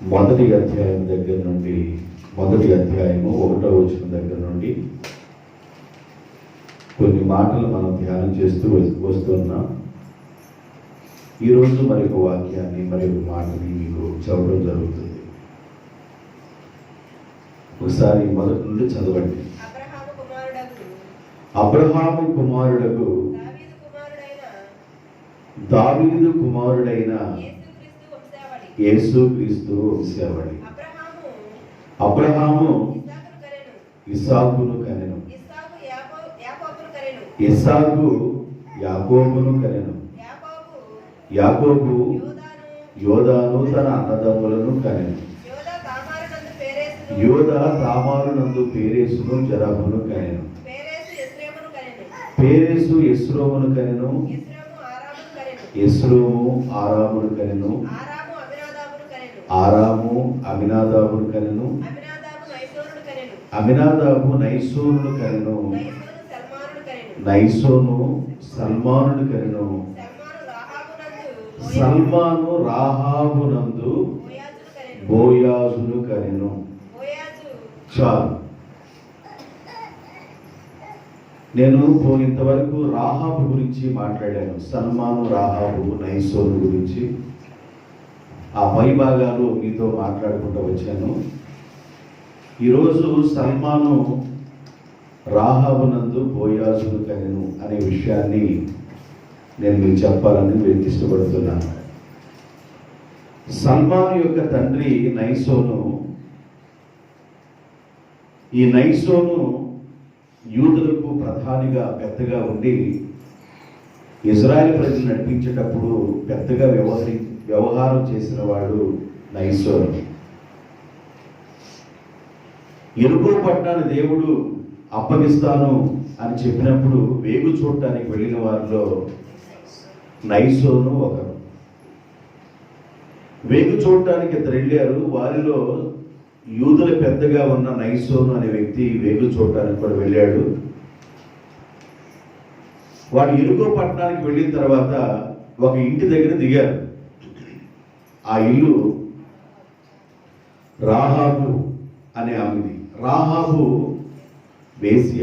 మొదటి అధ్యాయం దగ్గర నుండి మొదటి అధ్యాయము 1వ వచనం దగ్గర నుండి కొన్ని మాటలు మనం ధ్యానం చేస్తూ వస్తున్నాం. ఈరోజు మరొక వాక్యాన్ని మరొక మాటని మీకు చదవడం జరుగుతుంది. ఒకసారి మొదటి నుండి చదవండి. అబ్రహాము కుమారుడకు దావీదు కుమారుడైన యేసుక్రీస్తు వంశావళి. అబ్రహాము ఇస్సాకును కనెను, ఇస్సాకు యాకోబును కనెను, యాకోబు యోదాను తన అన్నదమ్ములను కనెను, యోదా తామారునందు పేరేసును జరహును కనెను, పేరేసు ఎస్రోమును కనెను, ఎస్రోము ఆరామును కనెను, ఆరాము అమినాదాబును కనెను, అమినాదాబు నైసోనును కనెను, నైసోను సల్మానును కనెను, సల్మాను రాహాబునందు బోయాజును కనెను. చాలు. నేను ఇంతవరకు రాహాబు గురించి మాట్లాడాను. సల్మాను, రాహాబు, నైసోను గురించి ఆ పై భాగాలు మీతో మాట్లాడుకుంటూ వచ్చాను. ఈరోజు సల్మాను రాహాబునందు బోయాజును కనెను అనే విషయాన్ని నేను మీకు చెప్పాలని నేను ఇష్టపడుతున్నాను. సల్మాను యొక్క తండ్రి నైసోను. ఈ నైసోను యూదులకు ప్రధానిగా పెద్దగా ఉండి ఇజ్రాయెల్ ప్రజలు నడిపించేటప్పుడు పెద్దగా వ్యవహారం చేసిన వాడు నైసోను. ఎరుకో పట్టణాన్ని దేవుడు అప్పగిస్తాను అని చెప్పినప్పుడు వేగు చూడటానికి వెళ్ళిన వారిలో నైసోను ఒకరు. వేగు చూడటానికి ఇద్దరు వెళ్ళారు. వారిలో యూదుల పెద్దగా ఉన్న నైసోను అనే వ్యక్తి వేగు చూడటానికి కూడా వెళ్ళాడు. వాడు ఎరుకో పట్టణానికి వెళ్ళిన తర్వాత ఒక ఇంటి దగ్గర దిగారు. ఆ ఇల్లు రాహాబు అనే ఆమెది. రాహాబు వేశ్య.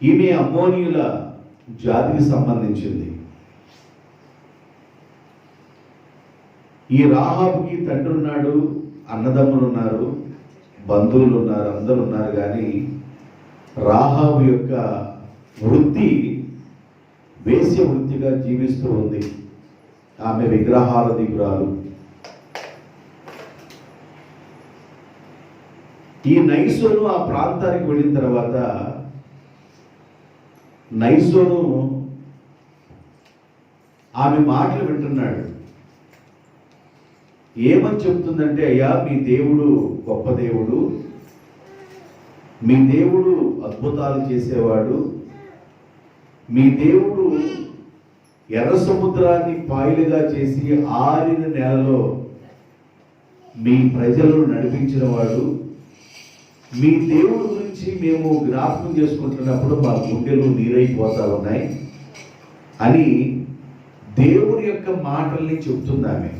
ఈమె అమ్మోనీయుల జాతికి సంబంధించింది. ఈ రాహాబుకి తండ్రి ఉన్నాడు, అన్నదమ్ములు ఉన్నారు, బంధువులు ఉన్నారు, అందరూ ఉన్నారు. కానీ రాహాబు యొక్క వృత్తి వేశ్య వృత్తిగా జీవిస్తూ ఉంది. ఆమె విగ్రహారాధికురాలు. ఈ నైసోను ఆ ప్రాంతానికి వెళ్ళిన తర్వాత నైసోను ఆమె మాటలు వింటున్నాడు. ఏమని చెప్తుందంటే, అయ్యా మీ దేవుడు గొప్ప దేవుడు, మీ దేవుడు అద్భుతాలు చేసేవాడు, మీ దేవుడు ఎర్ర సముద్రాన్ని పాయలుగా చేసి ఆరిన నేలలో మీ ప్రజలను నడిపించిన వాడు, మీ దేవుడి గురించి మేము జ్ఞాపకం చేసుకుంటున్నప్పుడు మా గుండెలు నీరైపోతా ఉన్నాయి అని దేవుడి యొక్క మాటల్ని చెప్తుందామె.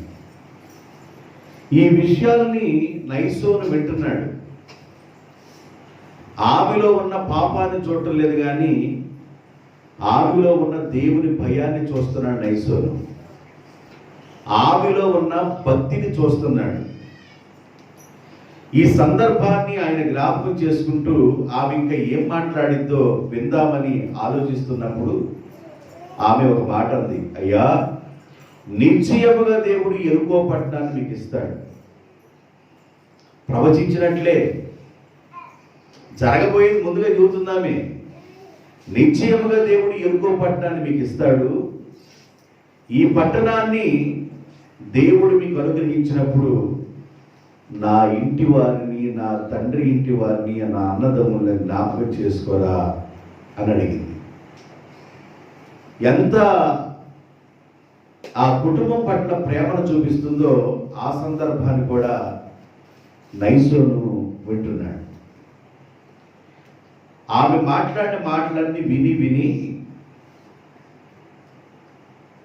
ఈ విషయాల్ని నైసోను వింటున్నాడు. ఆమెలో ఉన్న పాపాన్ని చూడటం లేదు, కానీ ఆమెలో ఉన్న దేవుని భయాన్ని చూస్తున్నాడు నైసోను. ఆమెలో ఉన్న భక్తిని చూస్తున్నాడు. ఈ సందర్భాన్ని ఆయన జ్ఞాపకం చేసుకుంటూ ఆమె ఇంకా ఏం మాట్లాడిద్దో విందామని ఆలోచిస్తున్నప్పుడు ఆమె ఒక మాట అంది. అయ్యా, నిశ్చయముగా దేవుడు ఎరుకో పట్టణాన్ని మీకు ఇస్తాడు. ప్రవచించినట్లే జరగబోయేది ముందుగా చెబుతుందామే. నిశ్చయముగా దేవుడు ఎరుకో పట్టణాన్ని మీకు ఇస్తాడు. ఈ పట్టణాన్ని దేవుడు మీకు అనుగ్రహించినప్పుడు నా ఇంటి వారిని, నా తండ్రి ఇంటి వారిని, నా అన్నదమ్ముల్ని జ్ఞాపకం చేసుకోరా అని అడిగింది. ఎంత ఆ కుటుంబం పట్ల ప్రేమను చూపిస్తుందో ఆ సందర్భాన్ని కూడా నైసోను వింటున్నాడు. ఆమె మాట్లాడిన మాటలన్నీ విని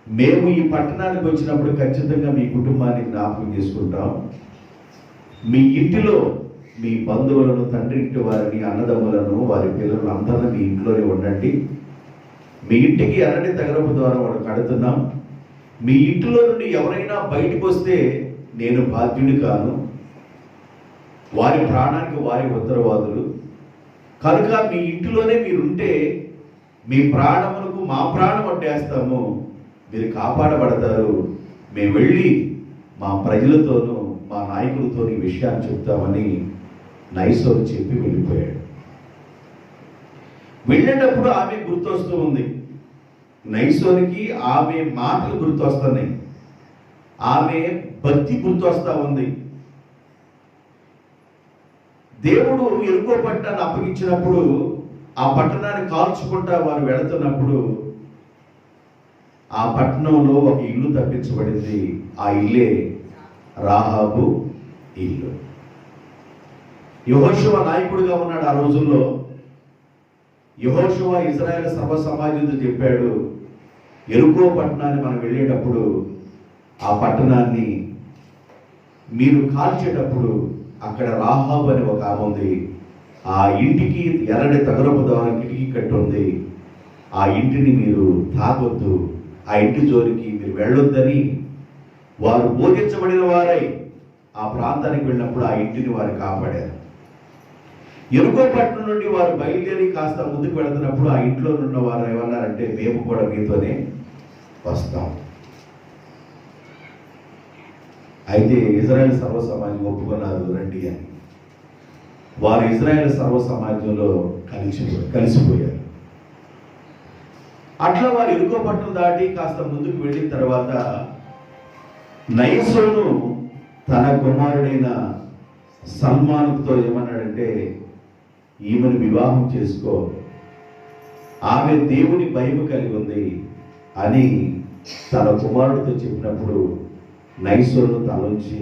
మేము ఈ పట్టణానికి వచ్చినప్పుడు ఖచ్చితంగా మీ కుటుంబాన్ని జ్ఞాపకం చేసుకుంటాం. మీ ఇంటిలో మీ బంధువులను, తండ్రి ఇంటి వారిని, అన్నదమ్ములను, వారి పిల్లలను అందరినీ మీ ఇంట్లోనే ఉండండి. మీ ఇంటికి ఎర్రటి తగరపు ద్వారా వాడు కడుతున్నాం. మీ ఇంటిలో నుండి ఎవరైనా బయటకు వస్తే నేను బాధ్యుడి కాను, వారి ప్రాణానికి వారి ఉత్తరవాదులు. కనుక మీ ఇంటిలోనే మీరుంటే మీ ప్రాణములకు మా ప్రాణం అడ్డేస్తాము, మీరు కాపాడబడతారు. మేము వెళ్ళి మా ప్రజలతోనూ మా నాయకులతో ఈ విషయాన్ని చెప్తామని నైసోను చెప్పి వెళ్ళిపోయాడు. వెళ్ళేటప్పుడు ఆమె గుర్తొస్తూ ఉంది. నైసోనికి ఆమె మాటలు గుర్తొస్తున్నాయి, ఆమె భక్తి గుర్తొస్తా ఉంది. దేవుడు ఎరుకో పట్టణాన్ని అప్పగించినప్పుడు ఆ పట్టణాన్ని కాల్చుకుంటా వారు వెళుతున్నప్పుడు ఆ పట్టణంలో ఒక ఇల్లు తప్పించబడింది. ఆ ఇల్లే రాహాబు ఇల్లు. యెహోషువ నాయకుడిగా ఉన్నాడు ఆ రోజుల్లో. యెహోషువ ఇశ్రాయేలు సర్వ సమాజంతో చెప్పాడు, ఎరుకో పట్టణాన్ని మనం వెళ్ళేటప్పుడు ఆ పట్టణాన్ని మీరు కాల్చేటప్పుడు అక్కడ రాహాబు అని ఒక ఆమె ఉంది, ఆ ఇంటికి ఎర్రటి తగరపు ద్వారం కిటికీ కట్టి ఉంది, ఆ ఇంటిని మీరు తాగొద్దు, ఆ ఇంటి జోలికి మీరు వెళ్ళొద్దని వారు బోధించబడిన వారై ఆ ప్రాంతానికి వెళ్ళినప్పుడు ఆ ఇంటిని వారు కాపాడారు. ఎరుకో పట్టణం నుండి వారు బయలుదేరి కాస్త ముందుకు వెళుతున్నప్పుడు ఆ ఇంట్లో ఉన్న వారు ఏమన్నారంటే, మేము కూడా మీతోనే వస్తాం. అయితే ఇజ్రాయెల్ సర్వ సమాజం ఒప్పుకున్నారు రండి అని. వారు ఇజ్రాయెల్ సర్వ సమాజంలో కలిసిపోయారు. అట్లా వారు ఎరుకో పట్టణం దాటి కాస్త ముందుకు వెళ్ళిన తర్వాత నయసోను తన కుమారుడైన సల్మానుతో ఏమన్నాడంటే, ఈమెను వివాహం చేసుకో, ఆమె దేవుని భయం కలిగి ఉంది అని తన కుమారుడితో చెప్పినప్పుడు నయసోను తలంచి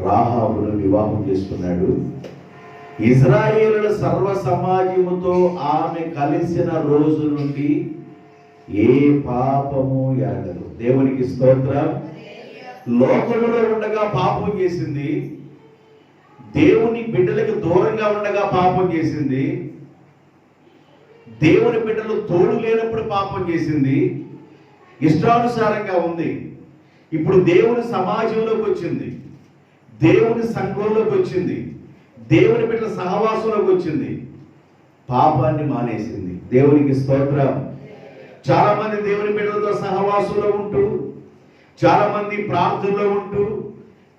రాహాబును వివాహం చేసుకున్నాడు. ఇశ్రాయేలుల సర్వ సమాజముతో ఆమె కలిసిన రోజు నుండి ఏ పాపము ఎరగదు. దేవునికి స్తోత్రం. లోకంలో ఉండగా పాపం చేసింది, దేవుని బిడ్డలకు దూరంగా ఉండగా పాపం చేసింది, దేవుని బిడ్డలు తోడు లేనప్పుడు పాపం చేసింది, ఇష్టానుసారంగా ఉంది. ఇప్పుడు దేవుని సమాజంలోకి వచ్చింది, దేవుని సంఘంలోకి వచ్చింది, దేవుని బిడ్డల సహవాసంలోకి వచ్చింది, పాపాన్ని మానేసింది. దేవునికి స్తోత్రం. చాలా మంది దేవుని బిడ్డలతో సహవాసంలో ఉంటూ, చాలా మంది ప్రార్థనలో ఉంటూ,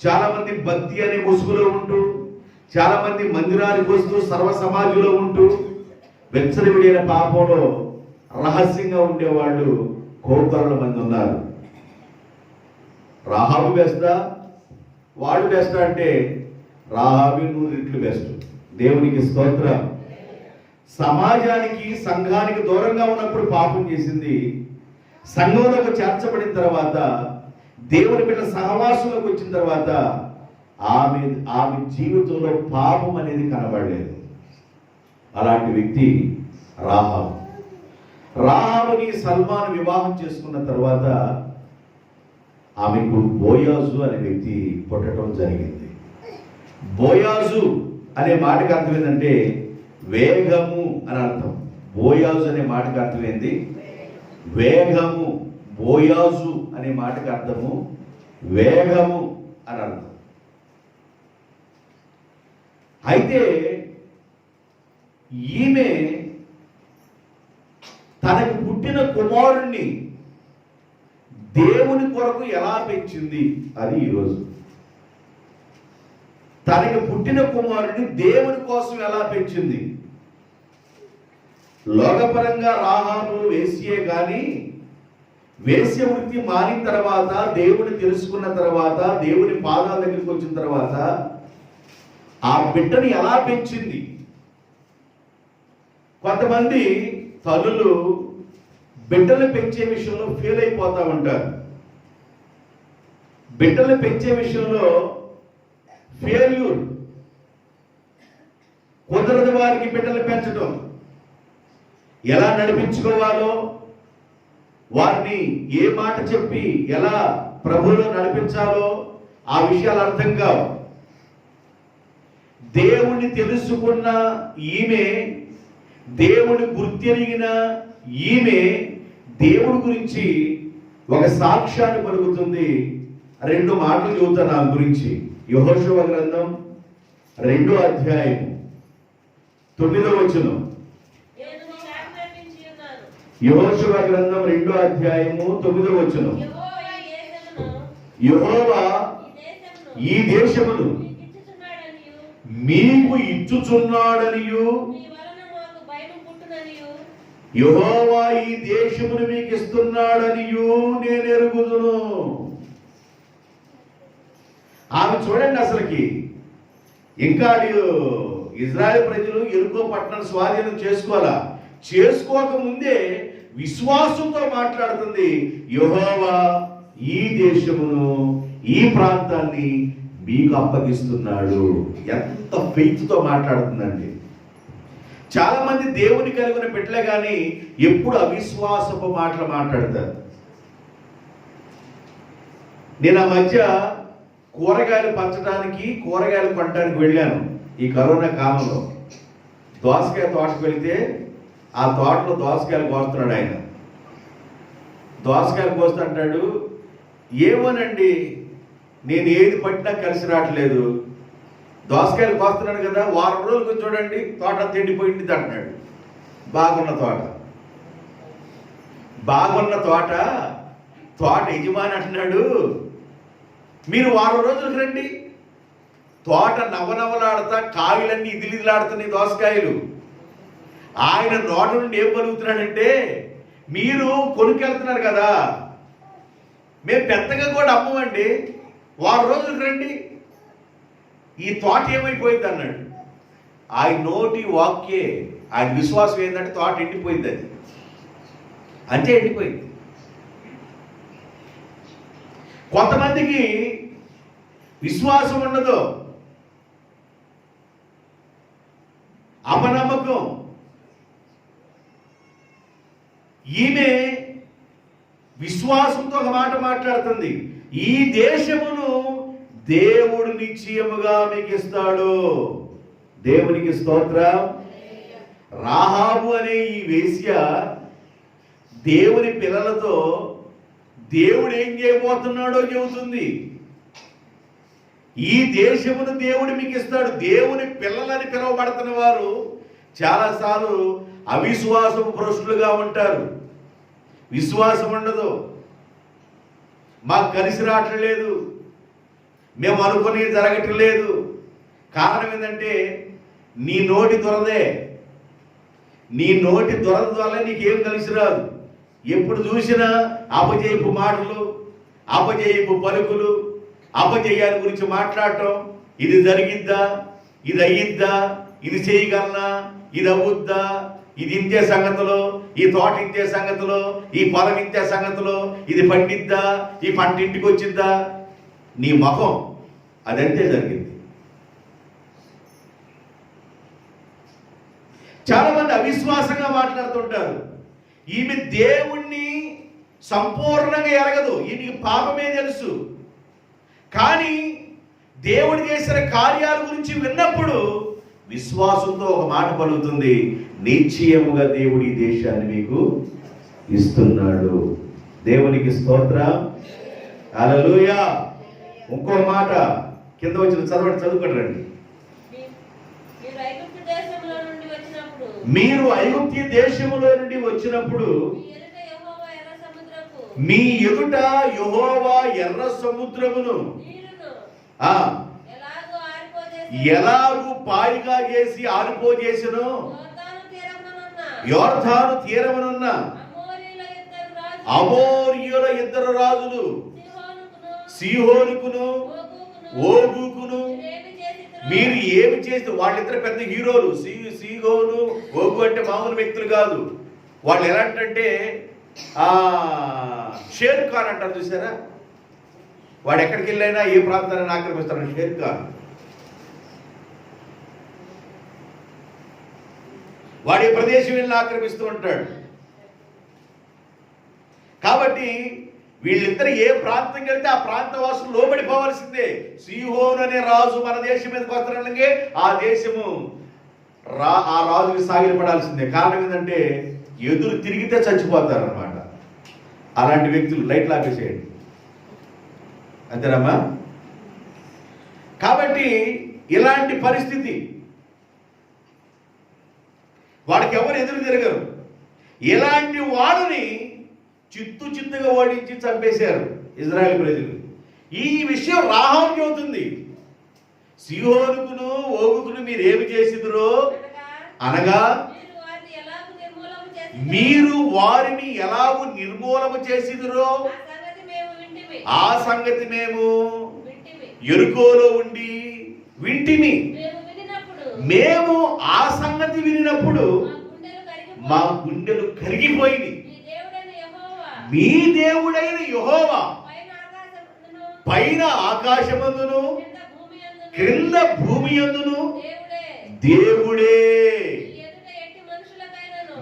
చాలా మంది భక్తి అనే ముసుగులో ఉంటూ, చాలా మంది మందిరానికి వస్తూ సర్వ సమాజంలో ఉంటూ వెచ్చరివిడైన పాపంలో రహస్యంగా ఉండేవాళ్ళు కోకొరల మంది ఉన్నారు. రాహాబు బెస్టా, వాడు బెస్టా అంటే రాహాబు 100 రెట్లు బెస్ట్. దేవునికి స్తోత్రం. సమాజానికి సంఘానికి దూరంగా ఉన్నప్పుడు పాపం చేసింది, సంఘంలోకి చేర్చబడిన తర్వాత దేవుని బిడ్డ సహవాసంలోకి వచ్చిన తర్వాత ఆమె జీవితంలో పాపం అనేది కనబడలేదు. అలాంటి వ్యక్తి రాహాబు. రాహాబుని సల్మాన్ వివాహం చేసుకున్న తర్వాత ఆమెకు బోయాజు అనే వ్యక్తి పుట్టడం జరిగింది. బోయాజు అనే మాటకు అర్థం ఏంటంటే వేగము అని అర్థం. బోయాజు అనే మాటకు అర్థం ఏంటి? వేగము. బోయాజు అనే మాటకు అర్థము వేగము అని అర్థం. అయితే ఈమె తనకు పుట్టిన కుమారుణ్ణి దేవుని కొరకు ఎలా పెంచింది అది ఈరోజు. తనకి పుట్టిన కుమారుడిని దేవుని కోసం ఎలా పెంచింది. లోకపరంగా రాహాబు వేశ్యే కానీ వేశ్య వృత్తి మారిన తర్వాత, దేవుని తెలుసుకున్న తర్వాత, దేవుని పాదాల దగ్గరికి వచ్చిన తర్వాత ఆ బిడ్డని ఎలా పెంచింది. కొంతమంది తల్లులు బిడ్డలు పెంచే విషయంలో ఫెయిల్ అయిపోతా ఉంటారు. బిడ్డలు పెంచే విషయంలో ఫెయిల్యూర్. కుదరదు వారికి బిడ్డలు పెంచడం. ఎలా నడిపించుకోవాలో, వారిని ఏ మాట చెప్పి ఎలా ప్రభువులో నడిపించాలో ఆ విషయాలు అర్థం కావు. దేవుణ్ణి తెలుసుకున్న ఈమె, దేవుని గుర్తెరిగిన ఈమె దేవుడి గురించి ఒక సాక్ష్యాన్ని పలుకుతుంది. 2 మాటలు చెబుతాను నా గురించి. యెహోషువ గ్రంథం 2వ అధ్యాయం 9వ వచనం. యెహోషువ గ్రంథం 2వ అధ్యాయము 9వ వచనం. యెహోవా ఈ దేశమును మీకు ఇచ్చుచున్నాడనియు, యెహోవా ఈ దేశమును మీకు ఇస్తున్నాడనియు నేను ఎరుగుదును. ఆమె చూడండి, అసలుకి ఇంకా ఇజ్రాయెల్ ప్రజలు యెరికో పట్టణాన్ని స్వాధీనం చేసుకోక ముందే విశ్వాసంతో మాట్లాడుతుంది. యెహోవా ఈ దేశమును, ఈ ప్రాంతాన్ని మీకు అప్పగిస్తున్నాడు. ఎంత ఫెయిత్ తో మాట్లాడుతుందండి. చాలా మంది దేవుని కలిగిన పెట్టలే కానీ ఎప్పుడు అవిశ్వాసపు మాటలు మాట్లాడతారు. నేను ఆ మధ్య కూరగాయలు పంచడానికి, కూరగాయలు కొనడానికి వెళ్ళాను. ఈ కరోనా కాలంలో దోసకాయ తోటకు వెళితే ఆ తోటలో దోసకాయలు కోస్తున్నాడు ఆయన. దోసకాయలు కోస్తుంటాడు, ఏమోనండి నేను ఏది పట్టినా కలిసి రావట్లేదు, దోసకాయలు కోస్తున్నాడు కదా, వారం రోజులకు చూడండి తోట తిండిపోయింది అంటున్నాడు. బాగున్న తోట యజమాని అంటున్నాడు, మీరు వారం రోజులకు రండి, తోట నవనవలాడతా కాయలన్నీ ఇదిలిదిలాడుతున్నాయి దోసకాయలు. ఆయన నోట నుండి ఏం పలుకుతున్నాడంటే, మీరు కొనుక్కెళ్తున్నారు కదా, మేము పెద్దగా కూడా అమ్మమండి, వారం రోజులకు రండి, ఈ తోట ఏమైపోయింది అన్నాడు. ఆయన నోటి వాక్యే, ఆయన విశ్వాసం ఏంటంటే తోట ఎండిపోయింది. అది అంతే ఎండిపోయింది. కొంతమందికి విశ్వాసం ఉండదు, అపనమ్మకం. ఈమె విశ్వాసంతో ఒక మాట మాట్లాడుతుంది, ఈ దేశమును దేవుడు నిశ్చయముగా మీకు ఇస్తాడు. దేవునికి స్తోత్రం. రాహాబు అనే ఈ వేశ్య దేవుని పిల్లలతో దేవుడు ఏం చేయబోతున్నాడో చెబుతుంది. ఈ దేశమును దేవుడు మీకు ఇస్తాడు. దేవుని పిల్లలని పిలువబడుతున్న వారు చాలాసార్లు అవిశ్వాసపు భ్రష్టులుగా ఉంటారు. విశ్వాసం ఉండదు, మాకు కలిసి రావట్లేదు, మేము అనుకునేది జరగట్లేదు. కారణం ఏంటంటే నీ నోటి దురదే. నీ నోటి దురద వల్ల నీకేం కలిసి రాదు. ఎప్పుడు చూసినా అపజయపు మాటలు, అపజయపు పలుకులు, అపజయాన్ని గురించి మాట్లాడటం. ఇది జరిగిద్దా, ఇది అయ్యిద్దా, ఇది చేయగలనా, ఇది అవుద్దా, ఇది ఇంతే సంగతులు, ఈ తోట ఇంతే సంగతులు, ఈ పొలం ఇంతే సంగతులు, ఇది పండిద్దా, ఈ పంట ఇంటికి వచ్చిద్దా, నీ ముఖం అదంతే జరిగింది. చాలా మంది అవిశ్వాసంగా మాట్లాడుతుంటారు. ఈమె దేవుణ్ణి సంపూర్ణంగా ఎరగదు, ఈమెకి పాపమే తెలుసు. కానీ దేవుడు చేసిన కార్యాల గురించి విన్నప్పుడు విశ్వాసంతో ఒక మాట పలుకుతుంది, నిశ్చయముగా దేవుడు ఈ దేశాన్ని మీకు ఇస్తున్నాడు. దేవునికి స్తోత్రం. హల్లెలూయా. ఇంకో మాట కింద వచ్చిన చదువుకోండి రండి. మీరు ఐగుప్తు దేశములో నుండి వచ్చినప్పుడు మీ ఎదుట యెహోవా ఎర్ర సముద్రమును ఎలాగూ పాయిగా చేసి ఆరిపోజేసెను, యోర్దాను తీరమునున్న అమోరీయుల 2 రాజులు సీహోనుకును ఓగుకును మీరు ఏమి చేస్తే, వాళ్ళిద్దరు పెద్ద హీరోలు. సీహోను ఓగు అంటే మామూలు వ్యక్తులు కాదు. వాళ్ళు ఎలాంటంటే షేర్ ఖాన్ అంటారు చూసారా, వాడు ఎక్కడికి వెళ్ళైనా ఏ ప్రాంతాన్ని ఆక్రమిస్తాడు షేర్ ఖాన్. వాడి ప్రదేశం వెళ్ళి ఆక్రమిస్తూ ఉంటాడు. కాబట్టి వీళ్ళిద్దరు ఏ ప్రాంతం వెళ్తే ఆ ప్రాంత వాసులు లోబడిపోవాల్సిందే. సీహోను అనే రాజు మన దేశం మీదకి వస్తారనగా ఆ దేశము ఆ రాజుకి సాగిలపడాల్సిందే. కారణం ఏంటంటే ఎదురు తిరిగితే చచ్చిపోతారనమాట. అలాంటి వ్యక్తులు లైట్లు ఆపేసేయండి, అంతేనమ్మా. కాబట్టి ఇలాంటి పరిస్థితి, వాడికి ఎవరు ఎదురు తిరగరు. ఇలాంటి వాడిని చిత్తుగా ఓడించి చంపేశారు ఇజ్రాయెల్ ప్రజలు. ఈ విషయం రాహాబు చెబుతుంది. సీహోనుకును ఓగుకును మీరు ఏమి చేసిదురో అనగా మీరు వారిని ఎలాగూ నిర్మూలము చేసిదురో ఆ సంగతి మేము యెరికోలో ఉండి వింటిమి. మేము ఆ సంగతి వినినప్పుడు మా గుండెలు కరిగిపోయింది. మీ దేవుడైన యెహోవా పైన ఆకాశమందును క్రింద భూమి యందును దేవుడే,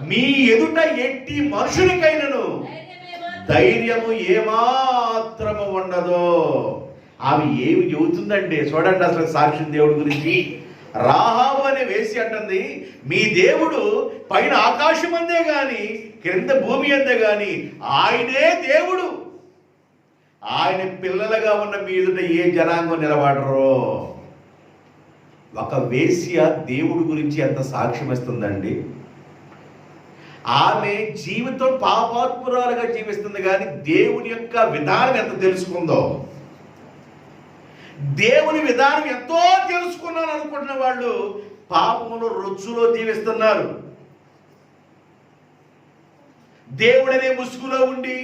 మీ ఎదుట ఎట్టి మనుషునికైనను ధైర్యము ఏమాత్రము ఉండదో. ఆమె ఏమి చెబుతుందంటే చూడండి అసలు సాక్షి దేవుడి గురించి. రాహాబు అనే వేసి అంటుంది, మీ దేవుడు పైన ఆకాశం అందే గాని క్రింద భూమి అందే గాని ఆయనే దేవుడు. ఆయన పిల్లలుగా ఉన్న మీ ఎదుట ఏ జనాంగం నిలబడరో. ఒక వేశ్య దేవుడి గురించి ఎంత సాక్ష్యం ఇస్తుందండి. ఆమె జీవితం పాపాత్మురాలుగా జీవిస్తుంది, కానీ దేవుని యొక్క విధానం ఎంత తెలుసుకుందో. దేవుని విధానం ఎంతో తెలుసుకున్నాను అనుకుంటున్న వాళ్ళు పాపములో రొచ్చులో జీవిస్తున్నారు. దేవుడనే ముసుగులో ఉండి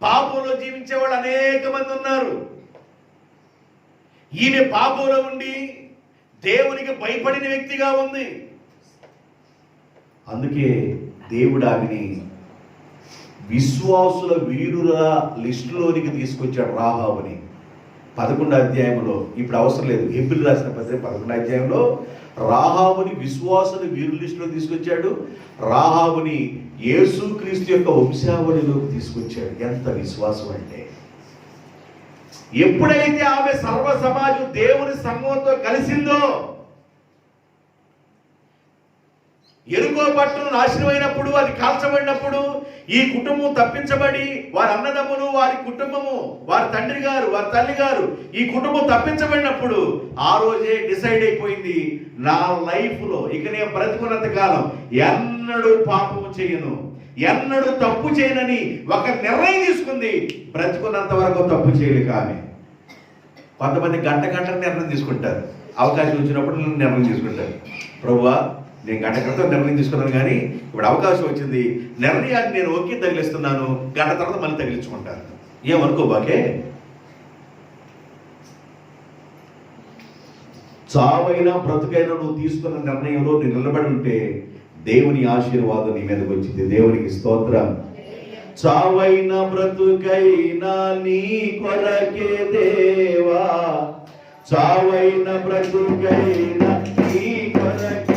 పాపంలో జీవించే వాళ్ళు అనేక మంది ఉన్నారు. ఈమె పాపంలో ఉండి దేవునికి భయపడిన వ్యక్తిగా ఉంది. అందుకే దేవుడు ఆమెని విశ్వాసుల వీరుల లిస్టులోనికి తీసుకొచ్చాడు. రాహాబుని 11వ అధ్యాయంలో, ఇప్పుడు అవసరం లేదు, హెబ్రీయులకు రాసిన పత్రిక 11వ అధ్యాయంలో రాహాబుని విశ్వాసుల వీరుల లిస్టులో తీసుకొచ్చాడు. రాహాబుని యేసుక్రీస్తు యొక్క వంశావళిలోకి తీసుకొచ్చాడు. ఎంత విశ్వాసం అంటే! ఎప్పుడైతే ఆమె సర్వ సమాజం దేవుని సంఘంతో కలిసిందో, యెరికో పట్టణం నాశనమైనప్పుడు, అది కాల్చబడినప్పుడు, ఈ కుటుంబం తప్పించబడి వారి అన్నదమ్ములు, వారి కుటుంబము, వారి తండ్రి గారు, వారి తల్లి గారు, ఈ కుటుంబం తప్పించబడినప్పుడు ఆ రోజే డిసైడ్ అయిపోయింది, నా లైఫ్లో ఇక నేను బ్రతుకున్నంత కాలం ఎన్నడూ పాపము చేయను, ఎన్నడూ తప్పు చేయనని ఒక నిర్ణయం తీసుకుంది. బ్రతుకున్నంత వరకు తప్పు చేయలేక ఆమె. కొంతమంది గంట నిర్ణయం తీసుకుంటారు, అవకాశం వచ్చినప్పుడు నిర్ణయం తీసుకుంటారు. ప్రభువా, నేను గంట క్రితం నిర్ణయం తీసుకున్నాను, కానీ ఇప్పుడు అవకాశం వచ్చింది, నిర్ణయాన్ని నేను ఒకే తగిలిస్తున్నాను, గంట తర్వాత మళ్ళీ తగిలించుకుంటాను. ఏమనుకోబాకే. చావైనా బ్రతుకైనా నువ్వు తీసుకున్న నిర్ణయంలో నువ్వు నిలబడి ఉంటే దేవుని ఆశీర్వాదం నీ మీదకి వచ్చింది. దేవునికి స్తోత్రం. చావైనా బ్రతుకైనా నీ కొరకే దేవా, చావైనా బ్రతుకైనా నీ కొరకే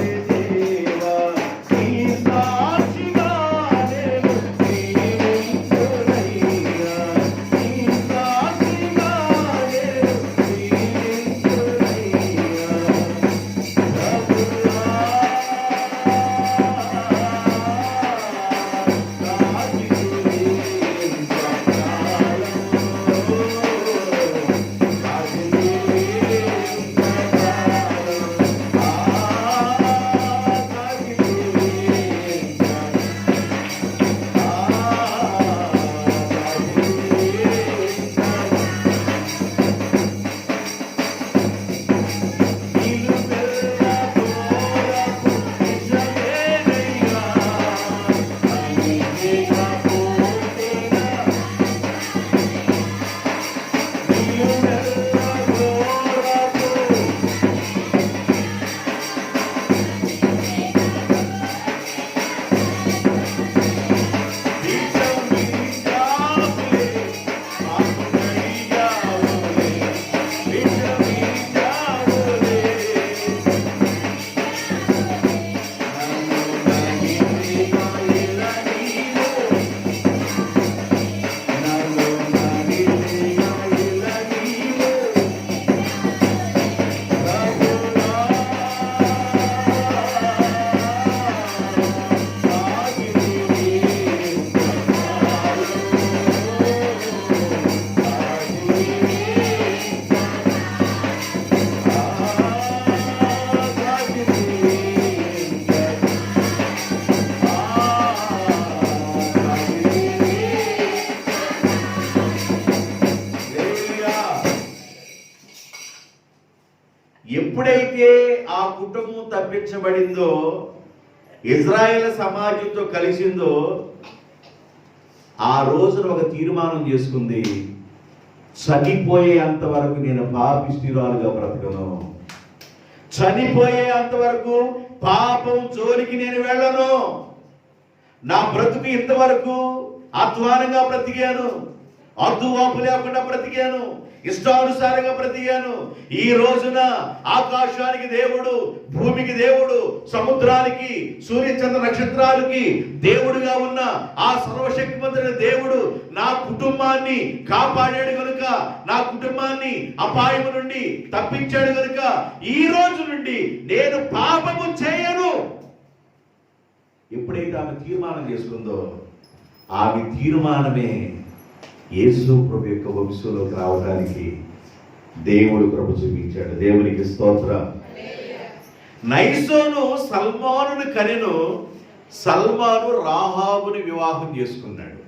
ఎప్పుడైతే ఆ కుటుంబం తప్పించబడిందో, ఇజ్రాయేల్ సమాజంతో కలిసిందో, ఆ రోజున ఒక తీర్మానం చేసుకుంది, చనిపోయేంత వరకు నేను పాపిష్టిరాలుగా బ్రతకను, చనిపోయేంత వరకు పాపం జోలికి నేను వెళ్ళను. నా బ్రతుకు ఇంతవరకు అధ్వానంగా బ్రతికాను, అద్దువాపు లేకుండా బ్రతికాను, ఇష్టానుసారంగా బ్రతికాను. ఈ రోజున ఆకాశానికి దేవుడు, భూమికి దేవుడు, సముద్రానికి, సూర్యచంద్ర నక్షత్రాలకి దేవుడుగా ఉన్న ఆ సర్వశక్తిమంతుడైన దేవుడు నా కుటుంబాన్ని కాపాడాడు కనుక, నా కుటుంబాన్ని అపాయము నుండి తప్పించాడు కనుక ఈ రోజు నుండి నేను పాపము చేయను. ఎప్పుడైతే ఆమె తీర్మానం చేసుకుందో, ఆమె తీర్మానమే యేసు ప్రభు యొక్క వంశంలోకి రావడానికి దేవుడు కృప చూపించాడు. దేవునికి స్తోత్రం. నైసోను సల్మానుని కనెను. సల్మాను రాహాబుని వివాహం చేసుకున్నాడు.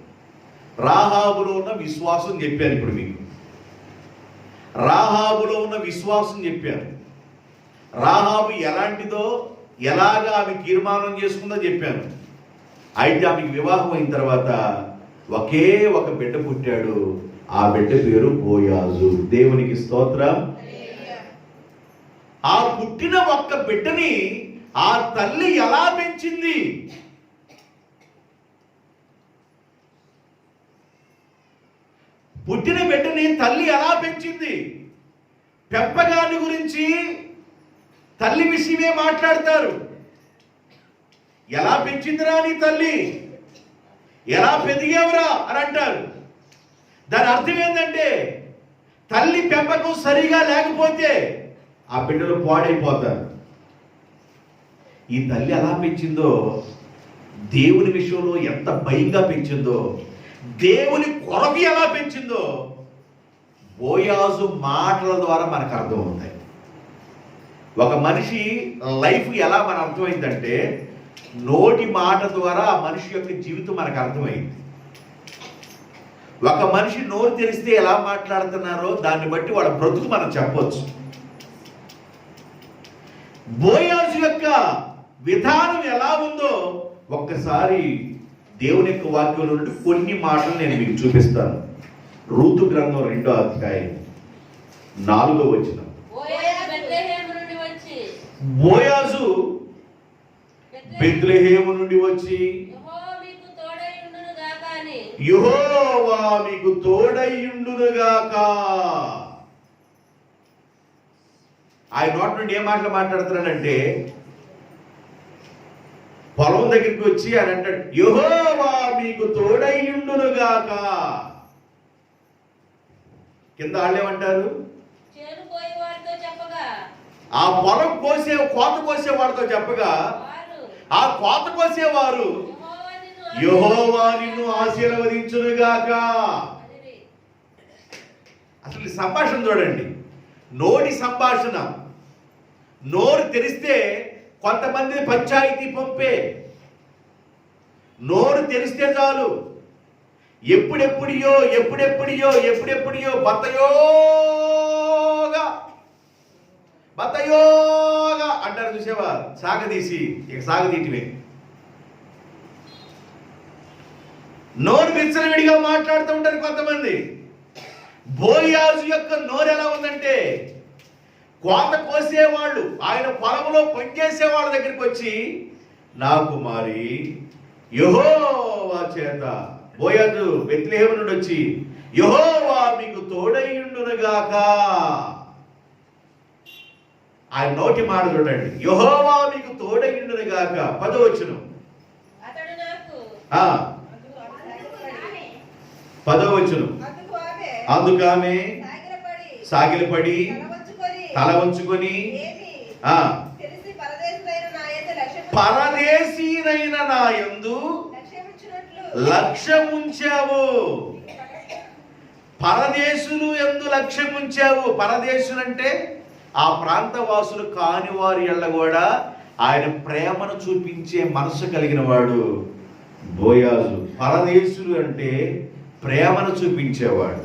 రాహాబులో ఉన్న విశ్వాసం చెప్పాను. ఇప్పుడు మీకు రాహాబులో ఉన్న విశ్వాసం చెప్పాను. రాహాబు ఎలాంటిదో, ఎలాగా ఆమె తీర్మానం చేసుకుందో చెప్పాను. అయితే ఆమెకి వివాహం అయిన తర్వాత ఒకే ఒక బిడ్డ పుట్టాడు. ఆ బిడ్డ పేరు బోయాజు. దేవునికి స్తోత్రం. ఆ పుట్టిన ఒక్క బిడ్డని ఆ తల్లి ఎలా పెంచింది? పుట్టిన బిడ్డని తల్లి ఎలా పెంచింది? పెంపకాన్ని గురించి తల్లి విషయమే మాట్లాడతారు. ఎలా పెంచిందిరా నీ తల్లి, ఎలా పెరిగేవరా అని అంటారు. దాని అర్థం ఏంటంటే, తల్లి పెంపకం సరిగా లేకపోతే ఆ బిడ్డలు పాడైపోతారు. ఈ తల్లి ఎలా పెంచిందో, దేవుని విషయంలో ఎంత భయంగా పెంచిందో, దేవుని కొరకు ఎలా పెంచిందో బోయాజు మాటల ద్వారా మనకు అర్థమవుతాయి. ఒక మనిషి లైఫ్ ఎలా మన అర్థమైందంటే, నోటి మాట ద్వారా ఆ మనిషి యొక్క జీవితం మనకు అర్థమైంది. ఒక మనిషి నోరు తెరిస్తే ఎలా మాట్లాడుతున్నారో దాన్ని బట్టి వాళ్ళ బ్రతుకు మనం చెప్పొచ్చు. బోయాజు యొక్క విధానం ఎలా ఉందో ఒక్కసారి దేవుని యొక్క వాక్యం నుండి కొన్ని మాటలు నేను మీకు చూపిస్తాను. రూతు గ్రంథం 2వ అధ్యాయం 4వ వచనం. బోయాజు బెత్లెహేము నుండి వచ్చి, యెహోవా మీకు తోడైయుండునుగాక. ఆయన నోటి నుండి ఏం మాటలు మాట్లాడుతున్నాడంటే, పొలం దగ్గరికి వచ్చి ఆయన అంటాడు, యెహోవా మీకు తోడైయుండునుగాక. కింద వాళ్ళేమంటారు? ఆ పొలం కోత కోసేవాడితో చెప్పగా, ఆ కోత కోసేవారు, యెహోవా నిన్ను ఆశీర్వదించునుగాక. అసలు సంభాషణ చూడండి, నోటి సంభాషణ. నోరు తెరిస్తే కొంతమంది పంచాయతీ పంపే. నోరు తెరిస్తే చాలు, ఎప్పుడెప్పుడియో బతయోగా అంటారు చూసేవా, సాగదీసి. ఇక సాగదీటివే. నోరు విచ్చలవిడిగా మాట్లాడుతూ ఉంటారు కొంతమంది. బోయాజు యొక్క నోరు ఎలా ఉందంటే, కోత కోసేవాళ్ళు, ఆయన పొలంలో పనిచేసే వాళ్ళ దగ్గరికి వచ్చి, నా కుమారి యెహోవా చేత, బోయాజు బెత్లెహేము నుండి వచ్చి, యెహోవా మీకు తోడైయుండునుగాక. ఆయన నోటి మాట చూడండి, యెహోవా మీకు తోడైయుండునుగాక. 10వ వచనం. 10వ వచనం. అందుకామె సాగిలపడి తల వంచుకొని, పరదేశీనైన నా యందు లక్ష్యముంచావు. పరదేశులు యందు లక్ష్యముంచావు. పరదేశులంటే ఆ ప్రాంతవాసులు కాని వారి ఎళ్ళ కూడా ఆయన ప్రేమను చూపించే మనసు కలిగిన వాడు బోయాజు. పరదేశులు అంటే ప్రేమను చూపించేవాడు.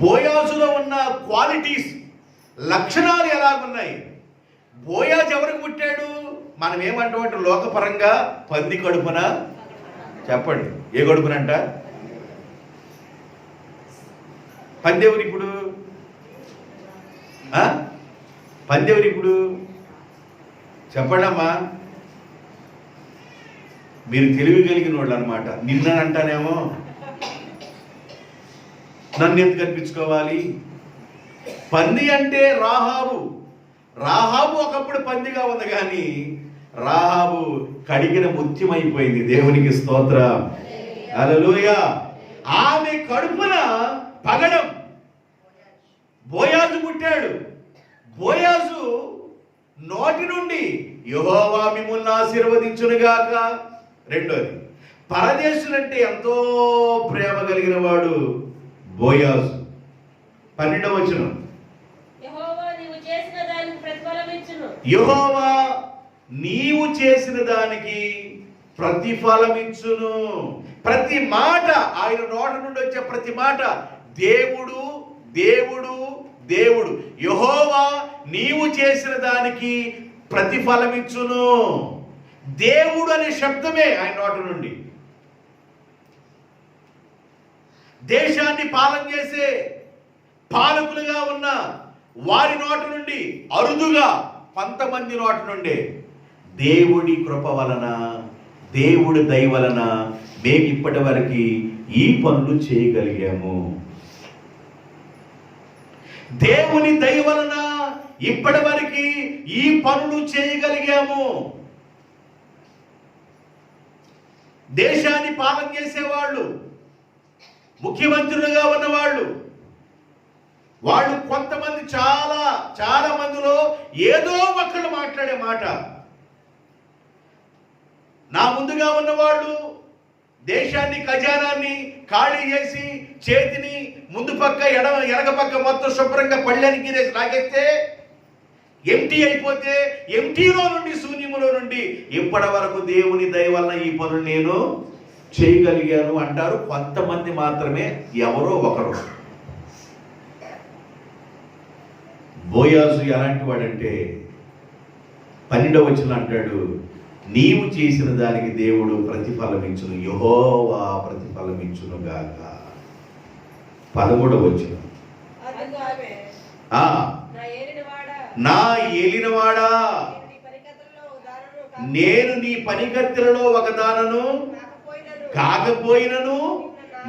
బోయాజులో ఉన్న క్వాలిటీస్ లక్షణాలు ఎలాగున్నాయి? బోయాజు ఎవరికి పుట్టాడు? మనం ఏమంటామంటే లోకపరంగా పంది కడుపున, చెప్పండి ఏ కడుపునంట? పందెవరు ఇప్పుడు? పందెవరు ఇప్పుడు? చెప్పండి అమ్మా. మీరు తెలివి కలిగిన వాళ్ళు అనమాట. నిన్నంటానేమో నన్ను ఎందుకు కనిపించుకోవాలి? పంది అంటే రాహాబు. రాహాబు ఒకప్పుడు పందిగా ఉంది, కానీ రాహాబు కడిగిన ముత్యమైపోయింది. దేవునికి స్తోత్రం, హల్లెలూయా. ఆమె కడుపున పగడం బోయాజు పుట్టాడు. బోయాజు నోటి నుండి యెహోవా మిమ్ములను ఆశీర్వదించునుగాక. రెండోది, పరదేశులంటే ఎంతో ప్రేమ కలిగిన వాడు బోయాజు. 12వ వచనం, యెహోవా నీవు చేసిన దానికి ప్రతిఫలమిచ్చును. యెహోవా నీవు చేసిన దానికి ప్రతిఫలమిచ్చును. ప్రతి మాట, ఆయన నోట నుండి వచ్చే ప్రతి మాట దేవుడు దేవుడు దేవుడు. యెహోవా నీవు చేసిన దానికి ప్రతిఫలమిచ్చును. దేవుడు అనే శబ్దమే ఆయన నోట నుండి. దేశాన్ని పాలన చేసే పాలకులుగా ఉన్న వారి నోట నుండి, అరుదుగా కొంతమంది నోట నుండి దేవుడి కృప వలన, దేవుడి దయ వలన మేము ఇప్పటి వరకు ఈ పనులు చేయగలిగాము. దేవుని దయ వలన ఇప్పటి వరకు ఈ పనులు చేయగలిగాము. దేశాన్ని పాలన చేసేవాళ్ళు, ముఖ్యమంత్రులుగా ఉన్నవాళ్ళు, వాళ్ళు కొంతమంది, చాలా మందిలో ఏదో ఒకళ్ళు మాట్లాడే మాట. నా ముందుగా ఉన్నవాళ్ళు దేశాన్ని, ఖజానాన్ని ఖాళీ చేసి చేతిని ముందు పక్క ఎనక పక్క మొత్తం శుభ్రంగా పళ్ళనికి లాగేస్తే ఎంటీ అయిపోతే, ఎంటీలో నుండి, శూన్యములో నుండి ఇప్పటి వరకు దేవుని దయ వలన ఈ పనులు నేను చేయగలిగాను అంటారు కొంతమంది మాత్రమే, ఎవరో ఒకరు. బోయాజు ఎలాంటి వాడంటే 12వ వచనం అంటాడు, నీవు చేసిన దానికి దేవుడు ప్రతిఫలమించును, యెహోవా ప్రతిఫలమించును గాక. 13వ వచనం, నా ఏలినవాడా నేను నీ పనికత్తెలలో ఒక దానను కాకపోయినను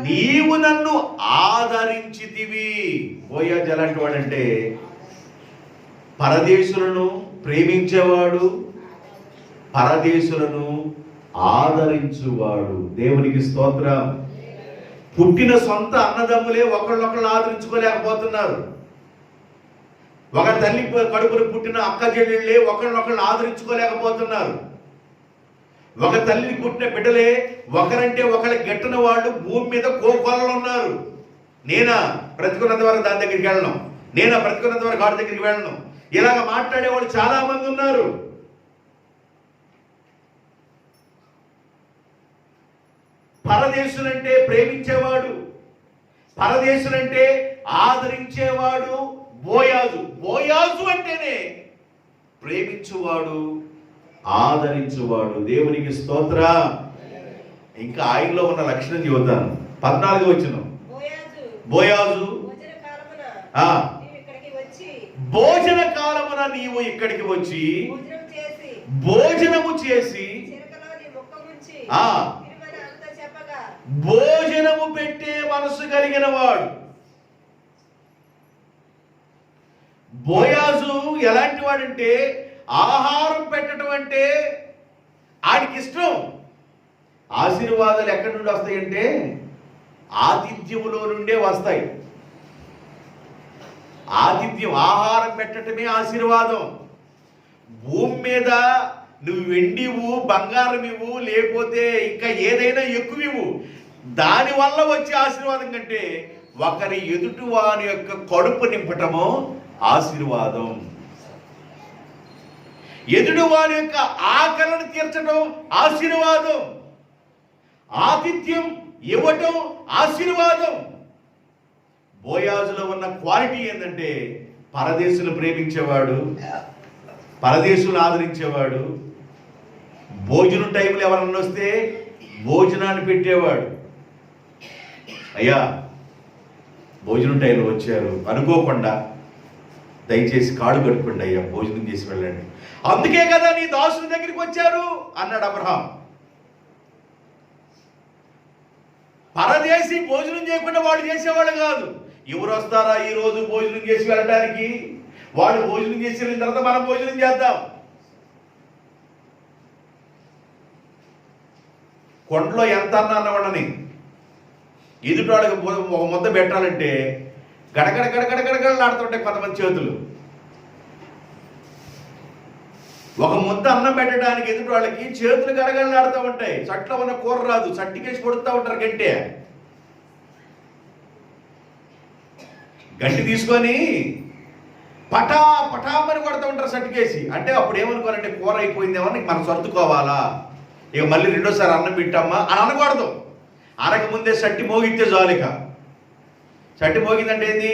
నీవు నన్ను ఆదరించితివి. బోయాజు ఎలాంటి వాడంటే పరదేశులను ప్రేమించేవాడు, పరదేశులను ఆదరించువాడు. దేవునికి స్తోత్రం. పుట్టిన సొంత అన్నదమ్ములే ఒకళ్ళొకళ్ళు ఆదరించుకోలేకపోతున్నారు. ఒక తల్లి కడుపును పుట్టిన అక్క చెల్లెళ్ళే ఒకళ్ళొకళ్ళు ఆదరించుకోలేకపోతున్నారు. ఒక తల్లిని పుట్టిన బిడ్డలే ఒకరంటే ఒకళ్ళ గెట్టన వాళ్ళు భూమి మీద కోకొలలు ఉన్నారు. నేనా బ్రతికున్నంత వరకు దాని దగ్గరికి వెళ్ళను, నేనా బ్రతికున్నంత వరకు వాడి దగ్గరికి వెళ్ళను, ఇలాగ మాట్లాడేవాళ్ళు చాలా మంది ఉన్నారు. పరదేశులంటే ప్రేమించేవాడు, పరదేశులంటే ఆదరించేవాడు బోయాజు. బోయాజు అంటేనే ప్రేమించువాడు, ఆదరించువాడు. దేవునికి స్తోత్రం. ఇంకా ఆయనలో ఉన్న లక్షణం చెబుతాను. 14వ వచనం, బోయాజు భోజన కాలమున నీవు ఇక్కడికి వచ్చి భోజనము చేసి భోజనము పెట్టే మనసు కలిగిన వాడు. బోయాజు ఎలాంటి వాడంటే ఆహారం పెట్టడం అంటే ఆయనకి ఇష్టం. ఆశీర్వాదాలు ఎక్కడి నుండి వస్తాయంటే ఆతిథ్యములో నుండే వస్తాయి. ఆతిథ్యం, ఆహారం పెట్టడమే ఆశీర్వాదం. భూమి మీద నువ్వు వెండివు, బంగారం ఇవ్వు, లేకపోతే ఇంకా ఏదైనా ఎక్కువ ఇవ్వు, దానివల్ల వచ్చే ఆశీర్వాదం కంటే ఒకరి ఎదుటి వారి యొక్క కడుపు నింపటము ఆశీర్వాదం. ఎదుటి వారి యొక్క ఆకలిని తీర్చడం ఆశీర్వాదం. ఆతిథ్యం ఇవ్వటం ఆశీర్వాదం. బోయాజులో ఉన్న క్వాలిటీ ఏంటంటే పరదేశులు ప్రేమించేవాడు, పరదేశులు ఆదరించేవాడు, భోజనం టైంలో ఎవరన్నా వస్తే భోజనాన్ని పెట్టేవాడు. అయ్యా భోజనం టైంలో వచ్చారు అనుకోకుండా, దయచేసి కాడు కడుక్కోండి అయ్యా, భోజనం చేసి వెళ్ళండి. అందుకే కదా నీ దాసుని దగ్గరికి వచ్చారు అన్నాడు అబ్రహాం. పరదేశి భోజనం చేయకుండా వాడు చేసేవాడు కాదు. ఎవరు వస్తారా ఈ రోజు భోజనం చేసి వెళ్ళడానికి? వాడు భోజనం చేసి వెళ్ళిన తర్వాత మనం భోజనం చేద్దాం. కొండలో ఎంత అన్నవాడని ఎదుటి వాళ్ళకి ఒక ముద్ద పెట్టాలంటే గడగడ గడగడ గడగడలాడుతుంటాయి కొంతమంది చేతులు. ఒక ముద్ద అన్నం పెట్టడానికి ఎదుటి వాళ్ళకి చేతులు గడగడలాడుతూ ఉంటాయి. చట్లో ఉన్న కూర రాదు, చట్టికేసి కొడుతూ ఉంటారు గంటే. గంటి తీసుకొని పటా పటామని కొడుతూ ఉంటారు సట్టికేసి. అంటే అప్పుడు ఏమనుకోవాలంటే కూర అయిపోయిందేమో మనం సర్దుకోవాలా, ఇక మళ్ళీ రెండోసారి అన్నం పెట్టామా అని అనకూడదు. అనకముందే సట్టి మోగితే జాలిక. సట్టి మోగిందంటే ఏంది?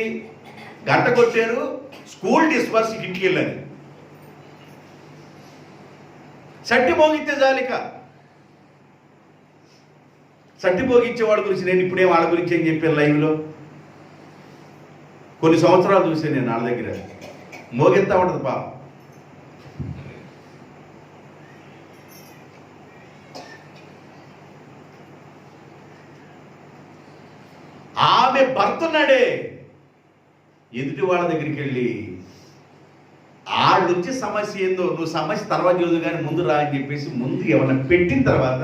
గంట కొట్టారు, స్కూల్ డిస్పర్స్ ఇంటికి వెళ్ళని. సట్టి మోగితే జాలిక. సట్టి మోగించే వాడి గురించి నేను ఇప్పుడే వాళ్ళ గురించి ఏం చెప్పాను లైవ్లో. కొన్ని సంవత్సరాలు చూసాను నేను వాళ్ళ దగ్గర. మోగెత్తా ఉంటుంది పాప. ఆమె భర్తున్నాడే ఎదుటి వాళ్ళ దగ్గరికి వెళ్ళి ఆడొచ్చే సమస్య ఏందో నువ్వు సమస్య తర్వాత చూదు కానీ ముందు రా అని చెప్పేసి ముందు ఏమన్నా పెట్టిన తర్వాత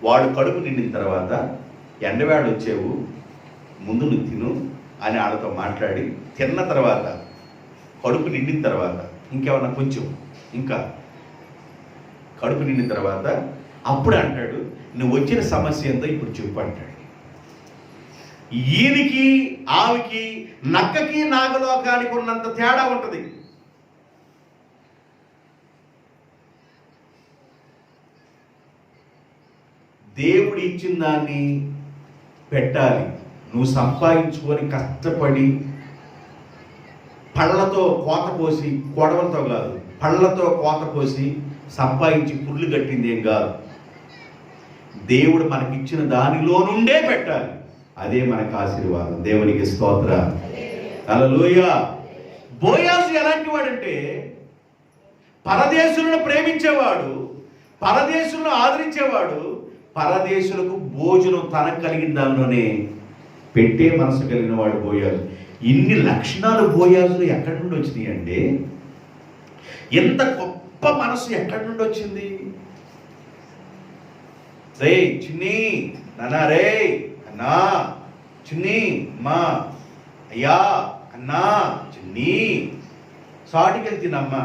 వాడు కడుపు నిండిన తర్వాత ఎండవాడు వచ్చేవు ముందు నువ్వు తిను అని వాళ్ళతో మాట్లాడి తిన్న తర్వాత కడుపు నిండిన తర్వాత ఇంకేమన్నా కొంచెం ఇంకా కడుపు నిండిన తర్వాత అప్పుడు అంటాడు నువ్వు వచ్చిన సమస్య ఏందో ఇప్పుడు చెప్పు అంటాడు. ఈయనకి ఆమెకి నక్కకి నాగలోకానికి ఉన్నంత తేడా ఉంటుంది. దేవుడు ఇచ్చిన దాన్ని పెట్టాలి. నువ్వు సంపాదించుకొని కష్టపడి పళ్ళతో కోత కోసి, కొడవలతో కాదు పళ్ళతో కోత కోసి సంపాదించి పుర్లు కట్టింది ఏం కాదు. దేవుడు మనకిచ్చిన దానిలో నుండే పెట్టాలి. అదే మనకు ఆశీర్వాదం. దేవునికి స్తోత్రం. హల్లెలూయా. బోయాజు ఎలాంటి వాడంటే పరదేశులను ప్రేమించేవాడు, పరదేశులను ఆదరించేవాడు, పరదేశులకు భోజనం తనకు కలిగిన దానిలోనే పెట్టే మనసు కలిగిన వాడు బోయాజు. ఇన్ని లక్షణాలు బోయాజులు ఎక్కడి నుండి వచ్చినాయి అంటే, ఎంత గొప్ప మనసు ఎక్కడి నుండి వచ్చింది? రే చిన్ని నాన్న, రే అన్నా చిన్ని, మా అయ్యా అన్నా చిన్ని, సాటికి వెళ్తినమ్మా.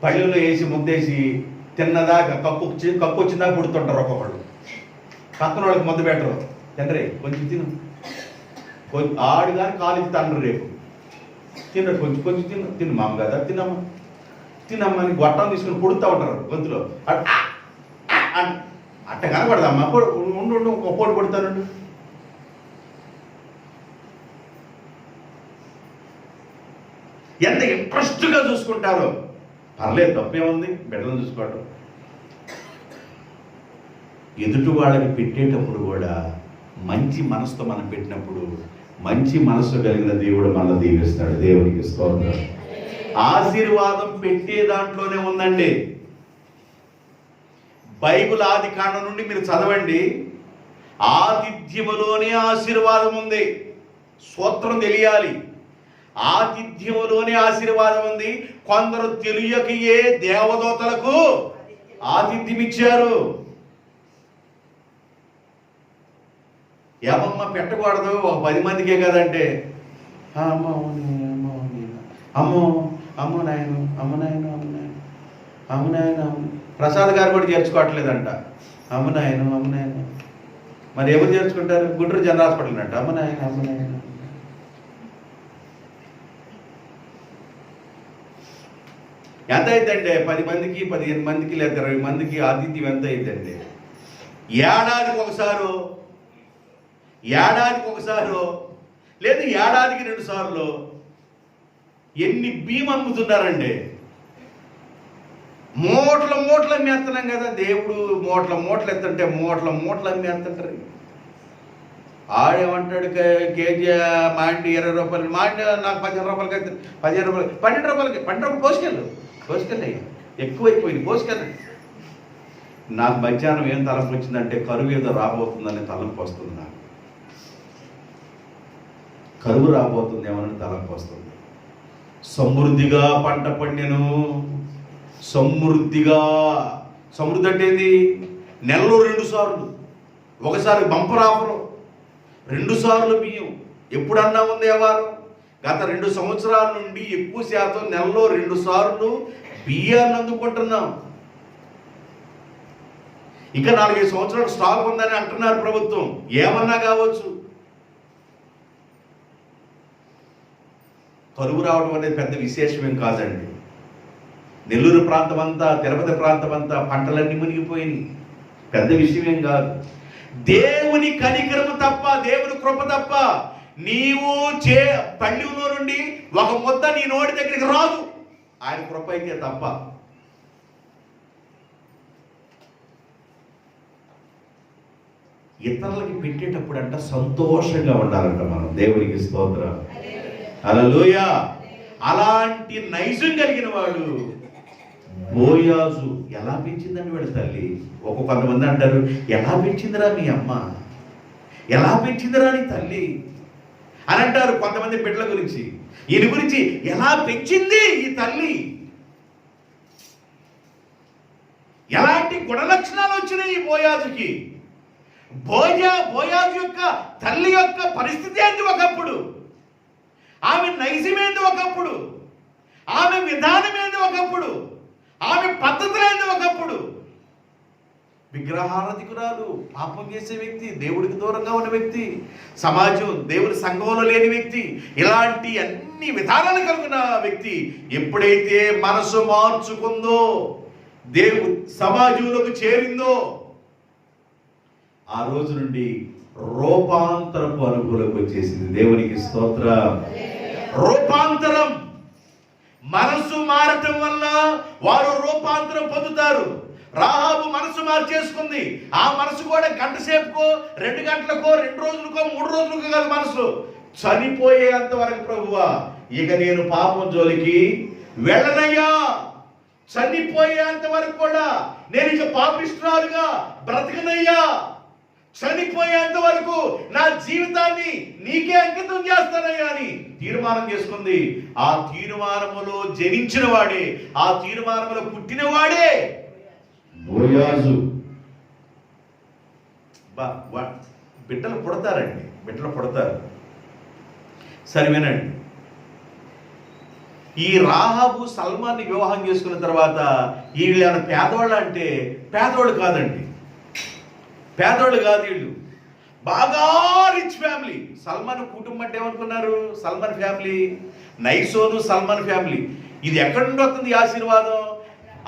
పళ్ళులో వేసి ముద్దేసి తిన్నదాకా కప్పు వచ్చిందాకా పుడుతుంటారు ఒక్కొక్కళ్ళు. పక్కన వాళ్ళకి ముద్ద పెట్టరు. తండ్రి కొంచెం తిను, ఆడు కానీ కాలేజీ తండ్రి రేపు తిన్న కొంచెం కొంచెం తిను మామ కదా తినమ్మా తినమ్మా అని గొట్టం తీసుకుని పుడుతూ ఉంటారు గొంతులో. అట్ట కనపడదమ్మా, ఉండు ఒక పోటు కొడతానండు. ఎంత ఇంట్రెస్ట్గా చూసుకుంటారో. పర్లేదు, తప్పేముంది బిడ్డలను చూసుకోవడం. ఎదుటి వాళ్ళకి పెట్టేటప్పుడు కూడా మంచి మనసుతో మనం పెట్టినప్పుడు మంచి మనసు కలిగిన దేవుడు మనల్ని దీవిస్తాడు. దేవునికి స్తోత్రం. ఆశీర్వాదం పెట్టే దాంట్లోనే ఉందండి. బైబిల్ ఆది కాండం నుండి మీరు చదవండి. ఆతిథ్యములోనే ఆశీర్వాదం ఉంది. స్తోత్రం తెలియాలి. ఆతిథ్యములోనే ఆశీర్వాదం ఉంది. కొందరు తెలియకయే దేవదూతలకు ఆతిథ్యం ఇచ్చారు. ఏమమ్మ పెట్టకూడదు, ఒక 10 మందికే కదంటే అమ్మో అమ్మో అమ్మో నాయను అమ్మ నాయను అమ్మ నాయను అమ్మ నాయను. ప్రసాద్ గారు కూడా చేర్చుకోవట్లేదంట. అమ్మ నాయను. మరి ఎవరు చేర్చుకుంటారు? గుంటూరు జనరల్ హాస్పిటల్ అంట. అమ్మ నాయను. ఎంత అయిద్దండి? 10 మందికి 15 మందికి లేదా 20 మందికి ఆతిథ్యం ఎంత అయిద్దండి? ఏడాదికి ఒకసారి ఏడాదికి ఒకసారో లేదు ఏడాదికి 2 సార్లు ఎన్ని బియ్యం అమ్ముతున్నారండి. మూటలు అమ్మేస్తున్నాం కదా, దేవుడు మూటలు ఎత్తుంటే మూటలు అమ్మేస్తుంటారు. ఆడేమంటాడు, కేజీ మాండి 20 రూపాయలు, మాండి నాకు 15 రూపాయలకి అయితే 15 రూపాయలు, 12 రూపాయలకి 12 రూపాయలు పోసుకెళ్ళి ఎక్కువైపోయింది పోసుకెళ్ళండి. నాకు మధ్యాహ్నం ఏం తలంపు వచ్చిందంటే కరువు ఏదో రాబోతుందని తలంపు వస్తుంది. నాకు కరువు రాబోతుందేమోనని తలంపు వస్తుంది. సమృద్ధిగా పంట పండెను. సమృద్ధి అంటే ఏంది? నెలలో 2 సార్లు, ఒకసారి బంపర్ ఆఫరు, 2 సార్లు బియ్యం. ఎప్పుడన్నా ఉంది వ్యవహారం? గత 2 సంవత్సరాల నుండి ఎక్కువ శాతం నెలలో 2 సార్లు బియ్యాన్ని అందుకుంటున్నాం. ఇంకా 4-5 సంవత్సరాలు స్టాక్ ఉందని అంటున్నారు ప్రభుత్వం. ఏమన్నా కావచ్చు. కరువు రావడం అనేది పెద్ద విశేషమేం కాదండి. నెల్లూరు ప్రాంతం అంతా, తిరుపతి ప్రాంతం అంతా పంటలన్నీ మునిగిపోయినాయి. పెద్ద విషయమేం కాదు. దేవుని కనికరము తప్ప, దేవుని కృప తప్ప నీవు పళ్ళెంలో నుండి ఒక ముద్ద నీ నోటి దగ్గరికి రాదు. ఆయన కృప అయితే తప్ప. ఇతరులకి పెట్టేటప్పుడు అంట సంతోషంగా ఉండాలంట మనం. దేవునికి స్తోత్రం, హల్లెలూయా. అలాంటి నైజం కలిగిన వాడు బోయాజు. ఎలా పెంచిందని వాడి తల్లి. కొంతమంది అంటారు, ఎలా పెంచిందిరా మీ అమ్మ, ఎలా పెంచిందిరా నీ తల్లి అని అంటారు కొంతమంది బిడ్డల గురించి. ఈయన గురించి ఎలా పెంచింది ఈ తల్లి, ఎలాంటి గుణలక్షణాలు వచ్చినాయి ఈ బోయాజుకి. బోయాజు యొక్క తల్లి యొక్క పరిస్థితి ఏంటి ఒకప్పుడు, ఆమె నైజమేంది ఒకప్పుడు, ఆమె విధానమేంది ఒకప్పుడు, ఆమె పద్ధతులేంది ఒకప్పుడు. విగ్రహారాధికురాలు, పాపం చేసే వ్యక్తి, దేవుడికి దూరంగా ఉన్న వ్యక్తి, సమాజం దేవుని సంఘంలో లేని వ్యక్తి, ఇలాంటి అన్ని విధానాలు కలిగిన వ్యక్తి ఎప్పుడైతే మనసు మార్చుకుందో, దేవుడు సమాజంలోకి చేరిందో, ఆ రోజు నుండి రూపాంతరపు అనుభూతిలోకి వచ్చేసింది. దేవునికి స్తోత్రం. రూపాంతరం, మనసు మారటం వల్ల వారు రూపాంతరం పొందుతారు. రాహాబు మనసు మార్చేసుకుంది. ఆ మనసు కూడా గంట సేపుకో, 2 గంటలకో, 2 రోజులకో, 3 రోజులకో కాదు, మనసు చనిపోయేంత వరకు, ప్రభువా ఇక నేను పాపం జోలికి వెళ్ళనయ్యా, చనిపోయేంత వరకు కూడా నేను ఇక పాపిష్ఠురాలుగా బ్రతకనయ్యా, చనిపోయేంత వరకు నా జీవితాన్ని నీకే అంకితం చేస్తానయ్యా అని తీర్మానం చేసుకుంది. ఆ తీర్మానములో జనించిన వాడే, ఆ తీర్మానములో పుట్టిన వాడే బోయాజు. బిడ్డలు పుడతారండి, బిడ్డలు పుడతారు. సరే వినండి, ఈ రాహాబు సల్మాన్ని వివాహం చేసుకున్న తర్వాత వీళ్ళు పేదవాళ్ళు అంటే పేదవాళ్ళు కాదండి, పేదవాళ్ళు కాదు వీళ్ళు, బాగా రిచ్ ఫ్యామిలీ. సల్మాన్ కుటుంబం అంటే ఏమనుకున్నారు? సల్మాన్ ఫ్యామిలీ, నైసోను సల్మాన్ ఫ్యామిలీ. ఇది ఎక్కడి నుండి వస్తుంది ఈ ఆశీర్వాదం?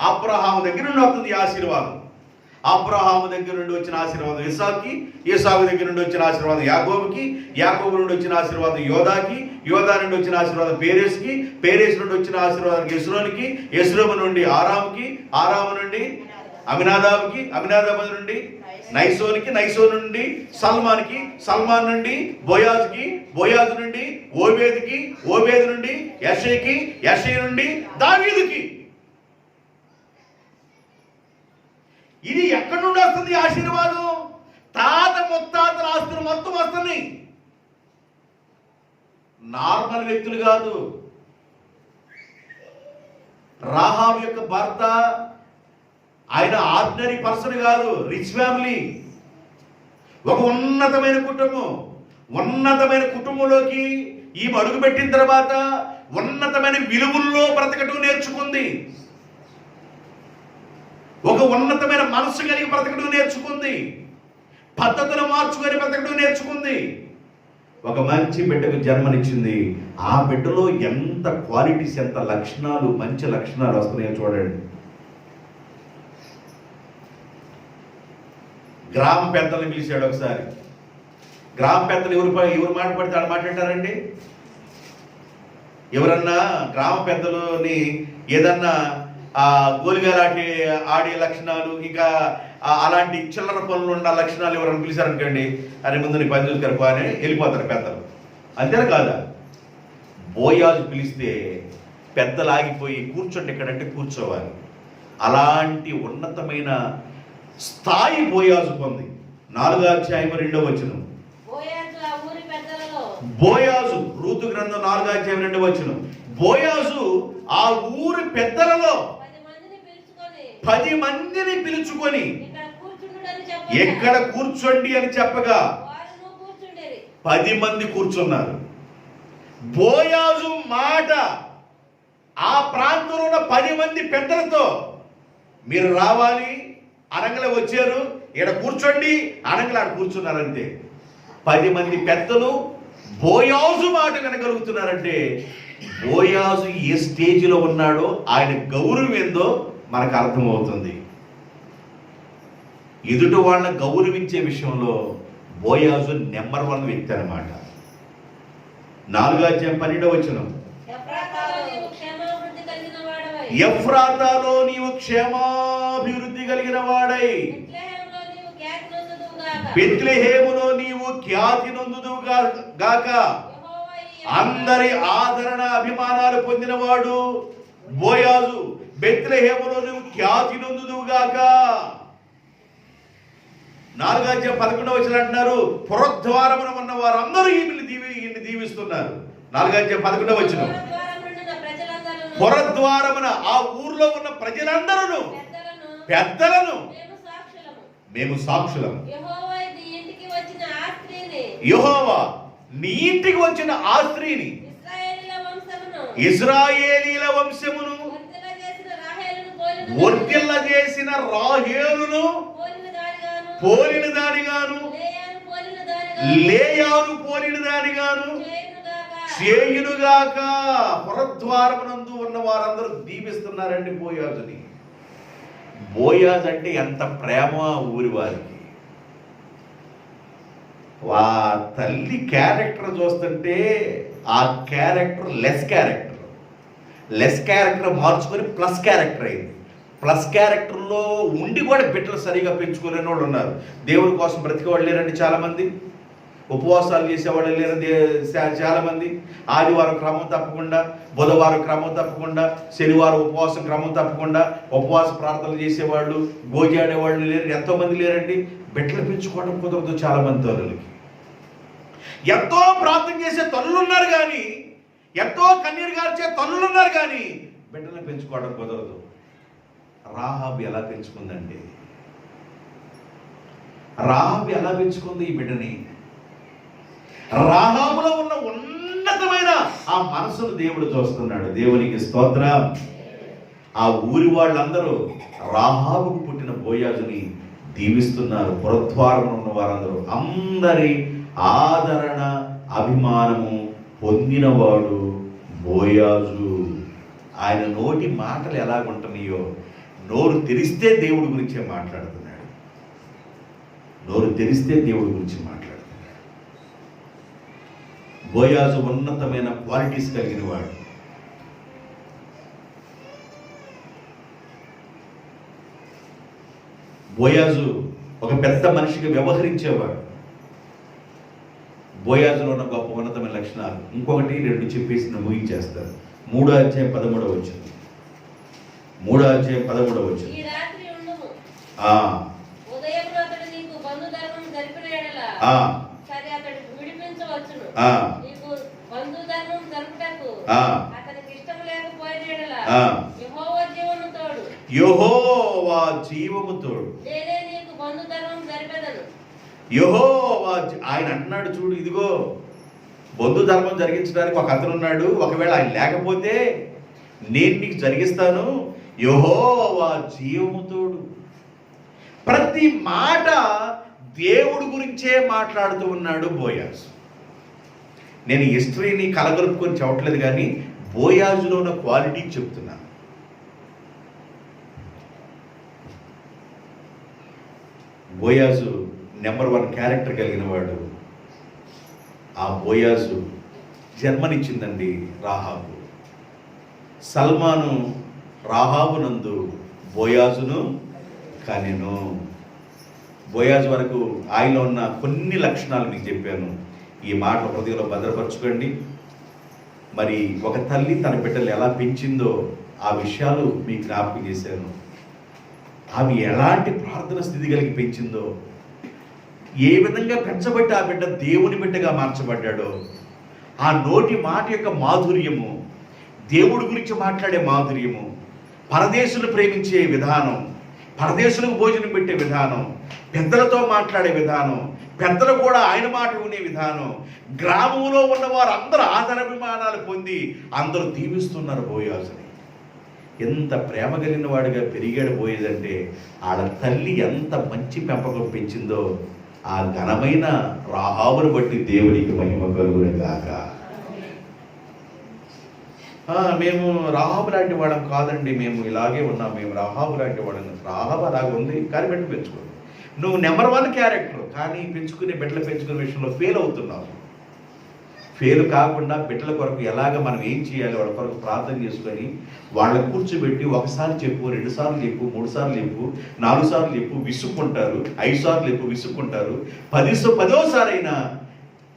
అబ్రహాము దగ్గర నుండి వస్తుంది ఈ ఆశీర్వాదం. అబ్రహాము దగ్గర నుండి వచ్చిన ఆశీర్వాదం ఇస్సాకుకి, ఇస్సాకు దగ్గర నుండి వచ్చిన ఆశీర్వాదం యాకోబుకి, యాకోబు నుండి వచ్చిన ఆశీర్వాదం యోదాకి, యోదా నుండి వచ్చిన ఆశీర్వాదం పేరెస్కి, పేరెస్ నుండి వచ్చిన ఆశీర్వాదం యెస్రోనికి, యెస్రోము నుండి ఆరాముకి, ఆరాము నుండి అమినాదాబుకి, అమినాదాబు నుండి నైసోనికి, నైసోన్ నుండి సల్మాన్కి, సల్మాన్ నుండి బోయాజుకి, బోయాజు నుండి ఓబేదుకి, ఓబేదు నుండి యెషయికి, యెషయి నుండి దావీదుకి. ఇది ఎక్కడి నుండి వస్తుంది ఆశీర్వాదం? తాత ముత్తాతల ఆస్తులు మొత్తం వస్తుంది. నార్మల్ వ్యక్తులు కాదు. రాహాబు యొక్క భర్త ఆయన ఆర్డినరీ పర్సన్ కాదు, రిచ్ ఫ్యామిలీ. ఒక ఉన్నతమైన కుటుంబం. ఉన్నతమైన కుటుంబంలోకి ఈ అడుగు పెట్టిన తర్వాత ఉన్నతమైన విలువల్లో బ్రతకటం నేర్చుకుంది. ఒక ఉన్నతమైన మనసు కలిగి బ్రతకడం నేర్చుకుంది. పద్ధతులు మార్చుకొని బ్రతకడం నేర్చుకుంది. ఒక మంచి బిడ్డకు జన్మనిచ్చింది. ఆ బిడ్డలో ఎంత క్వాలిటీస్, ఎంత లక్షణాలు, మంచి లక్షణాలు వస్తున్నాయో చూడండి. గ్రామ పెద్దల్ని పిలిచాడు ఒకసారి. గ్రామ పెద్దలు ఎవరు మాట పడితే ఆడ మాట్లాడారండి? ఎవరన్నా గ్రామ పెద్దలని ఏదన్నా గోలిగాలాటి ఆడే లక్షణాలు, ఇంకా అలాంటి చిల్లర పనులు ఉన్న లక్షణాలు ఎవరైనా పిలిచారనుకోండి, అరే ముందు నీ పని చూసుకరపో అని వెళ్ళిపోతారు పెద్దలు. అంతేనా కాదా? బోయాజు పిలిస్తే పెద్దలు ఆగిపోయి కూర్చోండి ఎక్కడంటే కూర్చోవాలి. అలాంటి ఉన్నతమైన స్థాయి బోయాజు పొంది. 4వ అధ్యాయం 2వ వచనం. బోయాజు, రూతు గ్రంథం 4వ అధ్యాయం 2వ వచనం. బోయాజు ఆ ఊరి పెద్దలలో 10 మందిని పిలుచుకొని ఎక్కడ కూర్చోండి అని చెప్పగా 10 మంది కూర్చున్నారు. బోయాజు మాట ఆ ప్రాంతంలో ఉన్న 10 మంది పెద్దలతో మీరు రావాలి అనగలే వచ్చారు, ఇక్కడ కూర్చోండి అనగలే ఆడ కూర్చున్నారంటే 10 మంది పెద్దలు బోయాజు మాట వినగలుగుతున్నారంటే బోయాజు ఏ స్టేజ్లో ఉన్నాడో ఆయన గౌరవం ఏందో మనకు అర్థమవుతుంది. ఎదుటి వాళ్ళని గౌరవించే విషయంలో బోయాజు నెంబర్ 1 వ్యక్తి అన్నమాట. 4వ అధ్యాయం 12వ వచనం. ఎఫ్రాతాలో నీవు క్షేమాభివృద్ధి కలిగిన వాడై బెత్లెహేములో నీవు ఖ్యాతి నొందుదువు గాక. అందరి ఆదరణ అభిమానాలు పొందినవాడు బోయాజు. బెత్లెహేములో నువ్వు ఖ్యాతి నొందుదువు గాక. 4వ అధ్యాయం 11వ వచనం అంటున్నారు, పురద్వారమున ఉన్న వారందరూ ఈయన్ని దీవిస్తున్నారు. 4వ అధ్యాయం 11వ వచనం. పురద్వారమున ఆ ఊర్లో ఉన్న ప్రజలందరూ పెద్దలను మేము సాక్షులము. యెహోవా నీ ఇంటికి వచ్చిన ఆ స్త్రీని, ఇశ్రాయేలీల వంశమును వర్ధిల్ల చేసిన రాహేలును పోలిన దానిగాను, లేయాను పోలిన దానిగాను చేయునుగాక. పురద్వారమునందు ఉన్న వారందరూ దీవిస్తున్నారండి బోయాజుని. బోయాజు అంటే ఎంత ప్రేమ ఊరి వారికి. ఆ తల్లి క్యారెక్టర్ చూస్తుంటే ఆ క్యారెక్టర్ లెస్ క్యారెక్టర్ మార్చుకొని ప్లస్ క్యారెక్టర్ అయింది. ప్లస్ క్యారెక్టర్లో ఉండి కూడా బిడ్డలు సరిగా పెంచుకోలేని వాళ్ళు ఉన్నారు. దేవుడి కోసం బ్రతికేవాళ్ళు లేరండి చాలామంది. ఉపవాసాలు చేసేవాళ్ళు లేరు చాలామంది. ఆదివారం క్రమం తప్పకుండా, బుధవారం క్రమం తప్పకుండా, శనివారం ఉపవాసం క్రమం తప్పకుండా ఉపవాస ప్రార్థనలు చేసేవాళ్ళు, గోజాడేవాళ్ళు లేరు. ఎంతోమంది లేరండి. బిడ్డలు పెంచుకోవడం కుదరదు చాలామంది తల్లులకి. ఎంతో ప్రార్థన చేసే తల్లులు ఉన్నారు కానీ, ఎంతో కన్నీరు గార్చే తల్లులు ఉన్నారు కానీ బిడ్డలు పెంచుకోవడం కుదరదు. రాహాబు ఎలా పెంచుకుందండి? రాహాబు ఎలా పెంచుకుంది ఈ బిడ్డని? రాహాబులో ఉన్న ఉన్నతమైన ఆ మనసును దేవుడు చూస్తున్నాడు. దేవునికి స్తోత్రం. ఆ ఊరి వాళ్ళందరూ రాహాబుకు పుట్టిన బోయాజుని దీవిస్తున్నారు. పురద్వారం ఉన్న వారందరూ అందరి ఆదరణ అభిమానము పొందినవాడు బోయాజు. ఆయన నోటి మాటలు ఎలాగుంటున్నాయో, నోరు తెరిస్తే దేవుడి గురించే మాట్లాడుతున్నాడు. నోరు తెరిస్తే దేవుడి గురించి మాట్లాడుతున్నాడు. బోయాజు ఉన్నతమైన క్వాలిటీస్ కలిగిన వాడు. బోయాజు ఒక పెద్ద మనిషిగా వ్యవహరించేవాడు. బోయాజులో ఉన్న గొప్ప ఉన్నతమైన లక్షణాలు ఇంకొకటి 2 చెప్పేసి ముగించేస్తారు. 3వ అధ్యాయం 13వ వచనం. 3వ అధ్యాయం 13వ వచనం. యెహోవా జీవము తోడు. యెహోవా ఆయన అంటున్నాడు చూడు, ఇదిగో బంధు ధర్మం జరిగించడానికి ఒక అతను ఉన్నాడు, ఒకవేళ ఆయన లేకపోతే నేను నీకు జరిగిస్తాను. యెహోవా జీవము తోడు. ప్రతి మాట దేవుడి గురించే మాట్లాడుతూ ఉన్నాడు బోయాజు. నేను హిస్టరీని కలగలుపుకొని చెప్పట్లేదు కానీ బోయాజులో ఉన్న క్వాలిటీ చెప్తున్నాను. బోయాజు నెంబర్ 1 క్యారెక్టర్ కలిగిన వాడు. ఆ బోయాజు జన్మనిచ్చిందండి రాహాబు. సల్మాను రాహాబునందు బోయాజును కనెను. బోయాజు వరకు ఆయనలో ఉన్న కొన్ని లక్షణాలు మీకు చెప్పాను. ఈ మాట హృదయంలో భద్రపరచుకోండి. మరి ఒక తల్లి తన బిడ్డలు ఎలా పెంచిందో ఆ విషయాలు మీకు జ్ఞాపకం చేశాను. ఆమె ఎలాంటి ప్రార్థన స్థితి కలిగి పెంచిందో, ఏ విధంగా పెంచబట్టి ఆ బిడ్డ దేవుని బిడ్డగా మార్చబడ్డాడో, ఆ నోటి మాట యొక్క మాధుర్యము, దేవుడి గురించి మాట్లాడే మాధుర్యము, పరదేశులు ప్రేమించే విధానం, పరదేశులకు భోజనం పెట్టే విధానం, పెద్దలతో మాట్లాడే విధానం, పెద్దలు కూడా ఆయన మాట వినే విధానం, గ్రామంలో ఉన్న వారు అందరూ ఆదరాభిమానాలు పొంది అందరూ దీవిస్తున్నారు బోయాజుని. ఎంత ప్రేమ కలిగిన వాడిగా పెరిగాడు బోయేదంటే ఆడ తల్లి ఎంత మంచి పెంపకం పెంచిందో ఆ ఘనమైన రాహాబును బట్టి దేవునికి మహిమ కలుగును గాక. మేము రాహాబు లాంటి వాళ్ళం కాదండి, మేము ఇలాగే ఉన్నాం, మేము రాహాబు లాంటి వాళ్ళం. రాహాబు అలాగే ఉంది కానీ బిడ్డలు పెంచుకోండి. నువ్వు నెంబర్ 1 క్యారెక్టర్, కానీ బిడ్డలు పెంచుకునే విషయంలో ఫెయిల్ అవుతున్నావు. ఫెయిల్ కాకుండా బిడ్డల కొరకు ఎలాగ మనం ఏం చేయాలి, వాళ్ళ కొరకు ప్రార్థన చేసుకొని వాళ్ళని కూర్చోబెట్టి 1 సార్లు చెప్పు, 2 సార్లు చెప్పు, 3 సార్లు చెప్పు, 4 సార్లు చెప్పు, విసుక్కుంటారు. 5 సార్లు చెప్పు, విసుక్కుంటారు. 10వ అయినా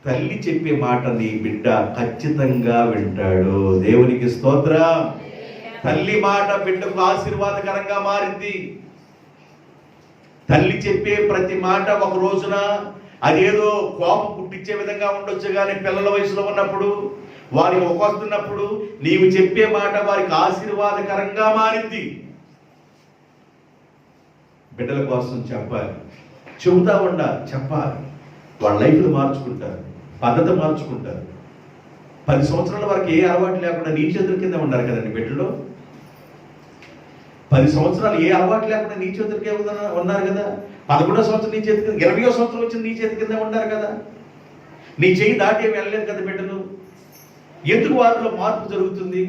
తల్లి చెప్పే మాట నీ బిడ్డ ఖచ్చితంగా వింటాడు. దేవునికి స్తోత్రం. తల్లి మాట బిడ్డకు ఆశీర్వాదకరంగా మారింది. తల్లి చెప్పే ప్రతి మాట ఒక రోజున అదేదో కోపం పుట్టించే విధంగా ఉండొచ్చు, కానీ పిల్లల వయసులో ఉన్నప్పుడు వారికి వస్తున్నప్పుడు నీవు చెప్పే మాట వారికి ఆశీర్వాదకరంగా మారింది. బిడ్డల కోసం చెప్పాలి, చెబుతా ఉండాలి, చెప్పాలి. వాళ్ళ లైఫ్లు మార్చుకుంటారు, పద్ధతి మార్చుకుంటారు. 10 సంవత్సరాల వరకు ఏ అలవాటు లేకుండా నీ చేతుల కింద ఉన్నారు కదండి బిడ్డలు. 10 సంవత్సరాలు ఏ అలవాటు లేకుండా నీ చేతులకే ఉన్నారు కదా. 11వ సంవత్సరం నీ చేతి కింద, 20వ సంవత్సరం వచ్చింది నీ చేతి కింద ఉన్నారు కదా. నీ చేయి దాటి ఏమి వెళ్ళలేదు కదా బిడ్డలు. ఎందుకు వారిలో మార్పు జరుగుతుంది?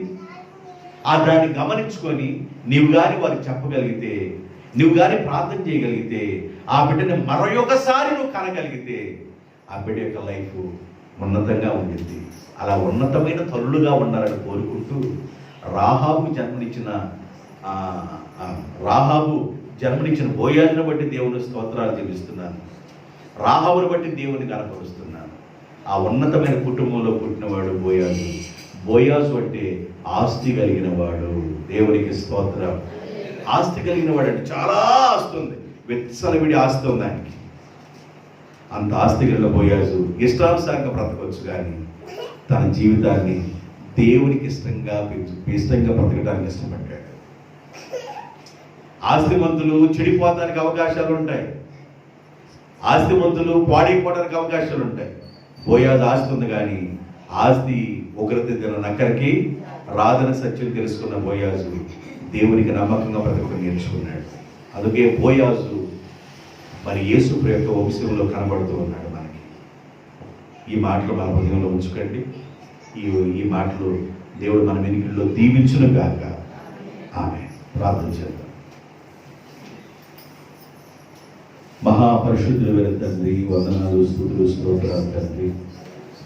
ఆ దాన్ని గమనించుకొని నీవు కానీ వారికి చెప్పగలిగితే, నువ్వు కానీ ప్రార్థన చేయగలిగితే, ఆ బిడ్డని మరొకసారి నువ్వు కనగలిగితే ఆ బిడ్డ యొక్క లైఫ్ ఉన్నతంగా ఉండింది. అలా ఉన్నతమైన తల్లులుగా ఉండాలని కోరుకుంటూ రాహాబు జన్మనిచ్చిన బోయాజును బట్టి దేవుని స్తోత్రాలు చెల్లిస్తున్నాను. రాహాబును బట్టి దేవుని కనపరుస్తున్నాను. ఆ ఉన్నతమైన కుటుంబంలో పుట్టినవాడు బోయాజు. బోయాజు అంటే ఆస్తి కలిగిన వాడు. దేవునికి స్తోత్రం. ఆస్తి కలిగిన వాడు అంటే చాలా ఆస్తి ఉంది, విచ్చలవిడి ఆస్తి ఉంది ఆయనకి. అంత ఆస్తి కలిగిన బోయాజు ఇష్టానుసారంగా బ్రతకొచ్చు, కానీ తన జీవితాన్ని దేవునికి ఇష్టంగా బ్రతకడానికి ఇష్టపడ్డాడు. ఆస్తిమంతులు చెడిపోవడానికి అవకాశాలు ఉంటాయి, ఆస్తిమంతులు పాడైపోవడానికి అవకాశాలు ఉంటాయి. బోయాజు ఆస్తి ఉంది, కానీ ఆస్తి ఒకరితో నక్కరికి రాదని సత్యం తెలుసుకున్న బోయాజు దేవునికి నమ్మకంగా బ్రతకడం నేర్చుకున్నాడు. అందుకే బోయాజు మరి యేసు యొక్క వంశంలో కనబడుతూ ఉన్నాడు మనకి. ఈ మాటలు మన హృదయంలో ఉంచుకోండి. ఈ మాటలు దేవుడు మన వెనుకల్లో దీవించును గాక. ఆమె ప్రార్థన చేద్దాం. మహాపరిశుద్ధులైన తండ్రి, వందనాలు, స్తుతులు, స్తోత్రాలు తండ్రి.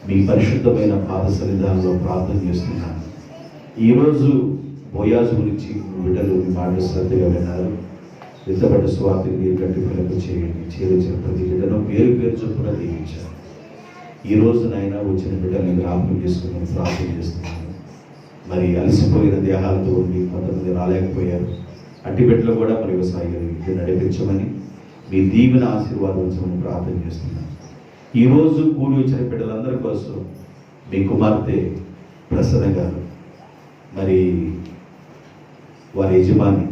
మీ పరిశుద్ధమైన పాద సన్నిధానంలో ప్రార్థన చేస్తున్నాను. ఈరోజు బోయాజు గురించి బిడ్డలు మీ మాటలు శ్రద్ధగా విన్నారు. విత్తబడ్డ స్వార్థని మీరు గట్టి ఫలింపు చేయండి. చేరించిన ప్రతి బిడ్డను పేరు పేరు చొప్పున దీవించారు. ఈ రోజు నాయన వచ్చిన బిడ్డల్ని జ్ఞాపకం చేసుకుని ప్రార్థన చేస్తున్నాను. మరి అలసిపోయిన దేహాలతో ఉండి కొంతమంది రాలేకపోయారు. అట్టి బిడ్డలు కూడా మరి వ్యవసాయాలు నడిపించమని మీ దీవెన ఆశీర్వాదించమని ప్రార్థన చేస్తున్నాను. ఈరోజు కూడి వచ్చిన బిడ్డలందరి కోసం మీ కుమార్తె ప్రసన్న గారు, మరి వారి యజమాని,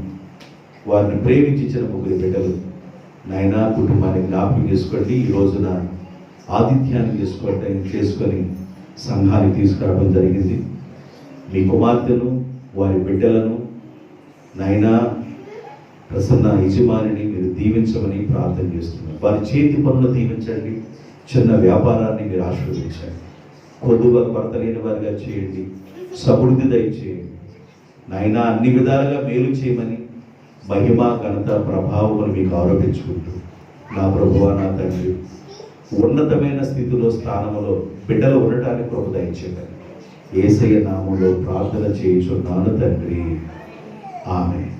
వారిని ప్రేమించిన 3 బిడ్డలు నాయన కుటుంబాన్ని జ్ఞాపకం చేసుకోండి. ఈ రోజున ఆతిథ్యాన్ని చేసుకొని సంఘానికి తీసుకురావడం జరిగింది. మీ కుమార్తెను, వారి బిడ్డలను నాయన ప్రసన్న యజమానిని మీరు దీవించమని ప్రార్థన చేస్తున్నారు. వారి చేతి పనులు దీవించండి. చిన్న వ్యాపారాన్ని మీరు ఆశీర్వదించండి. కొద్దుగా లేని వారిగా చేయండి. సమృద్ధి దయచేయండి నాయన. అన్ని విధాలుగా మేలు చేయమని మహిమ, ఘనత, ప్రభావములు మీకు ఆరోపించుకుంటూ నా ప్రభువా, నా తండ్రి, ఉన్నతమైన స్థితిలో స్థానంలో బిడ్డలు ఉండటానికి కృప దయచేయండి. యేసయ్య నామములో ప్రార్థన చేయుచున్నాను తండ్రి, ఆమేన్.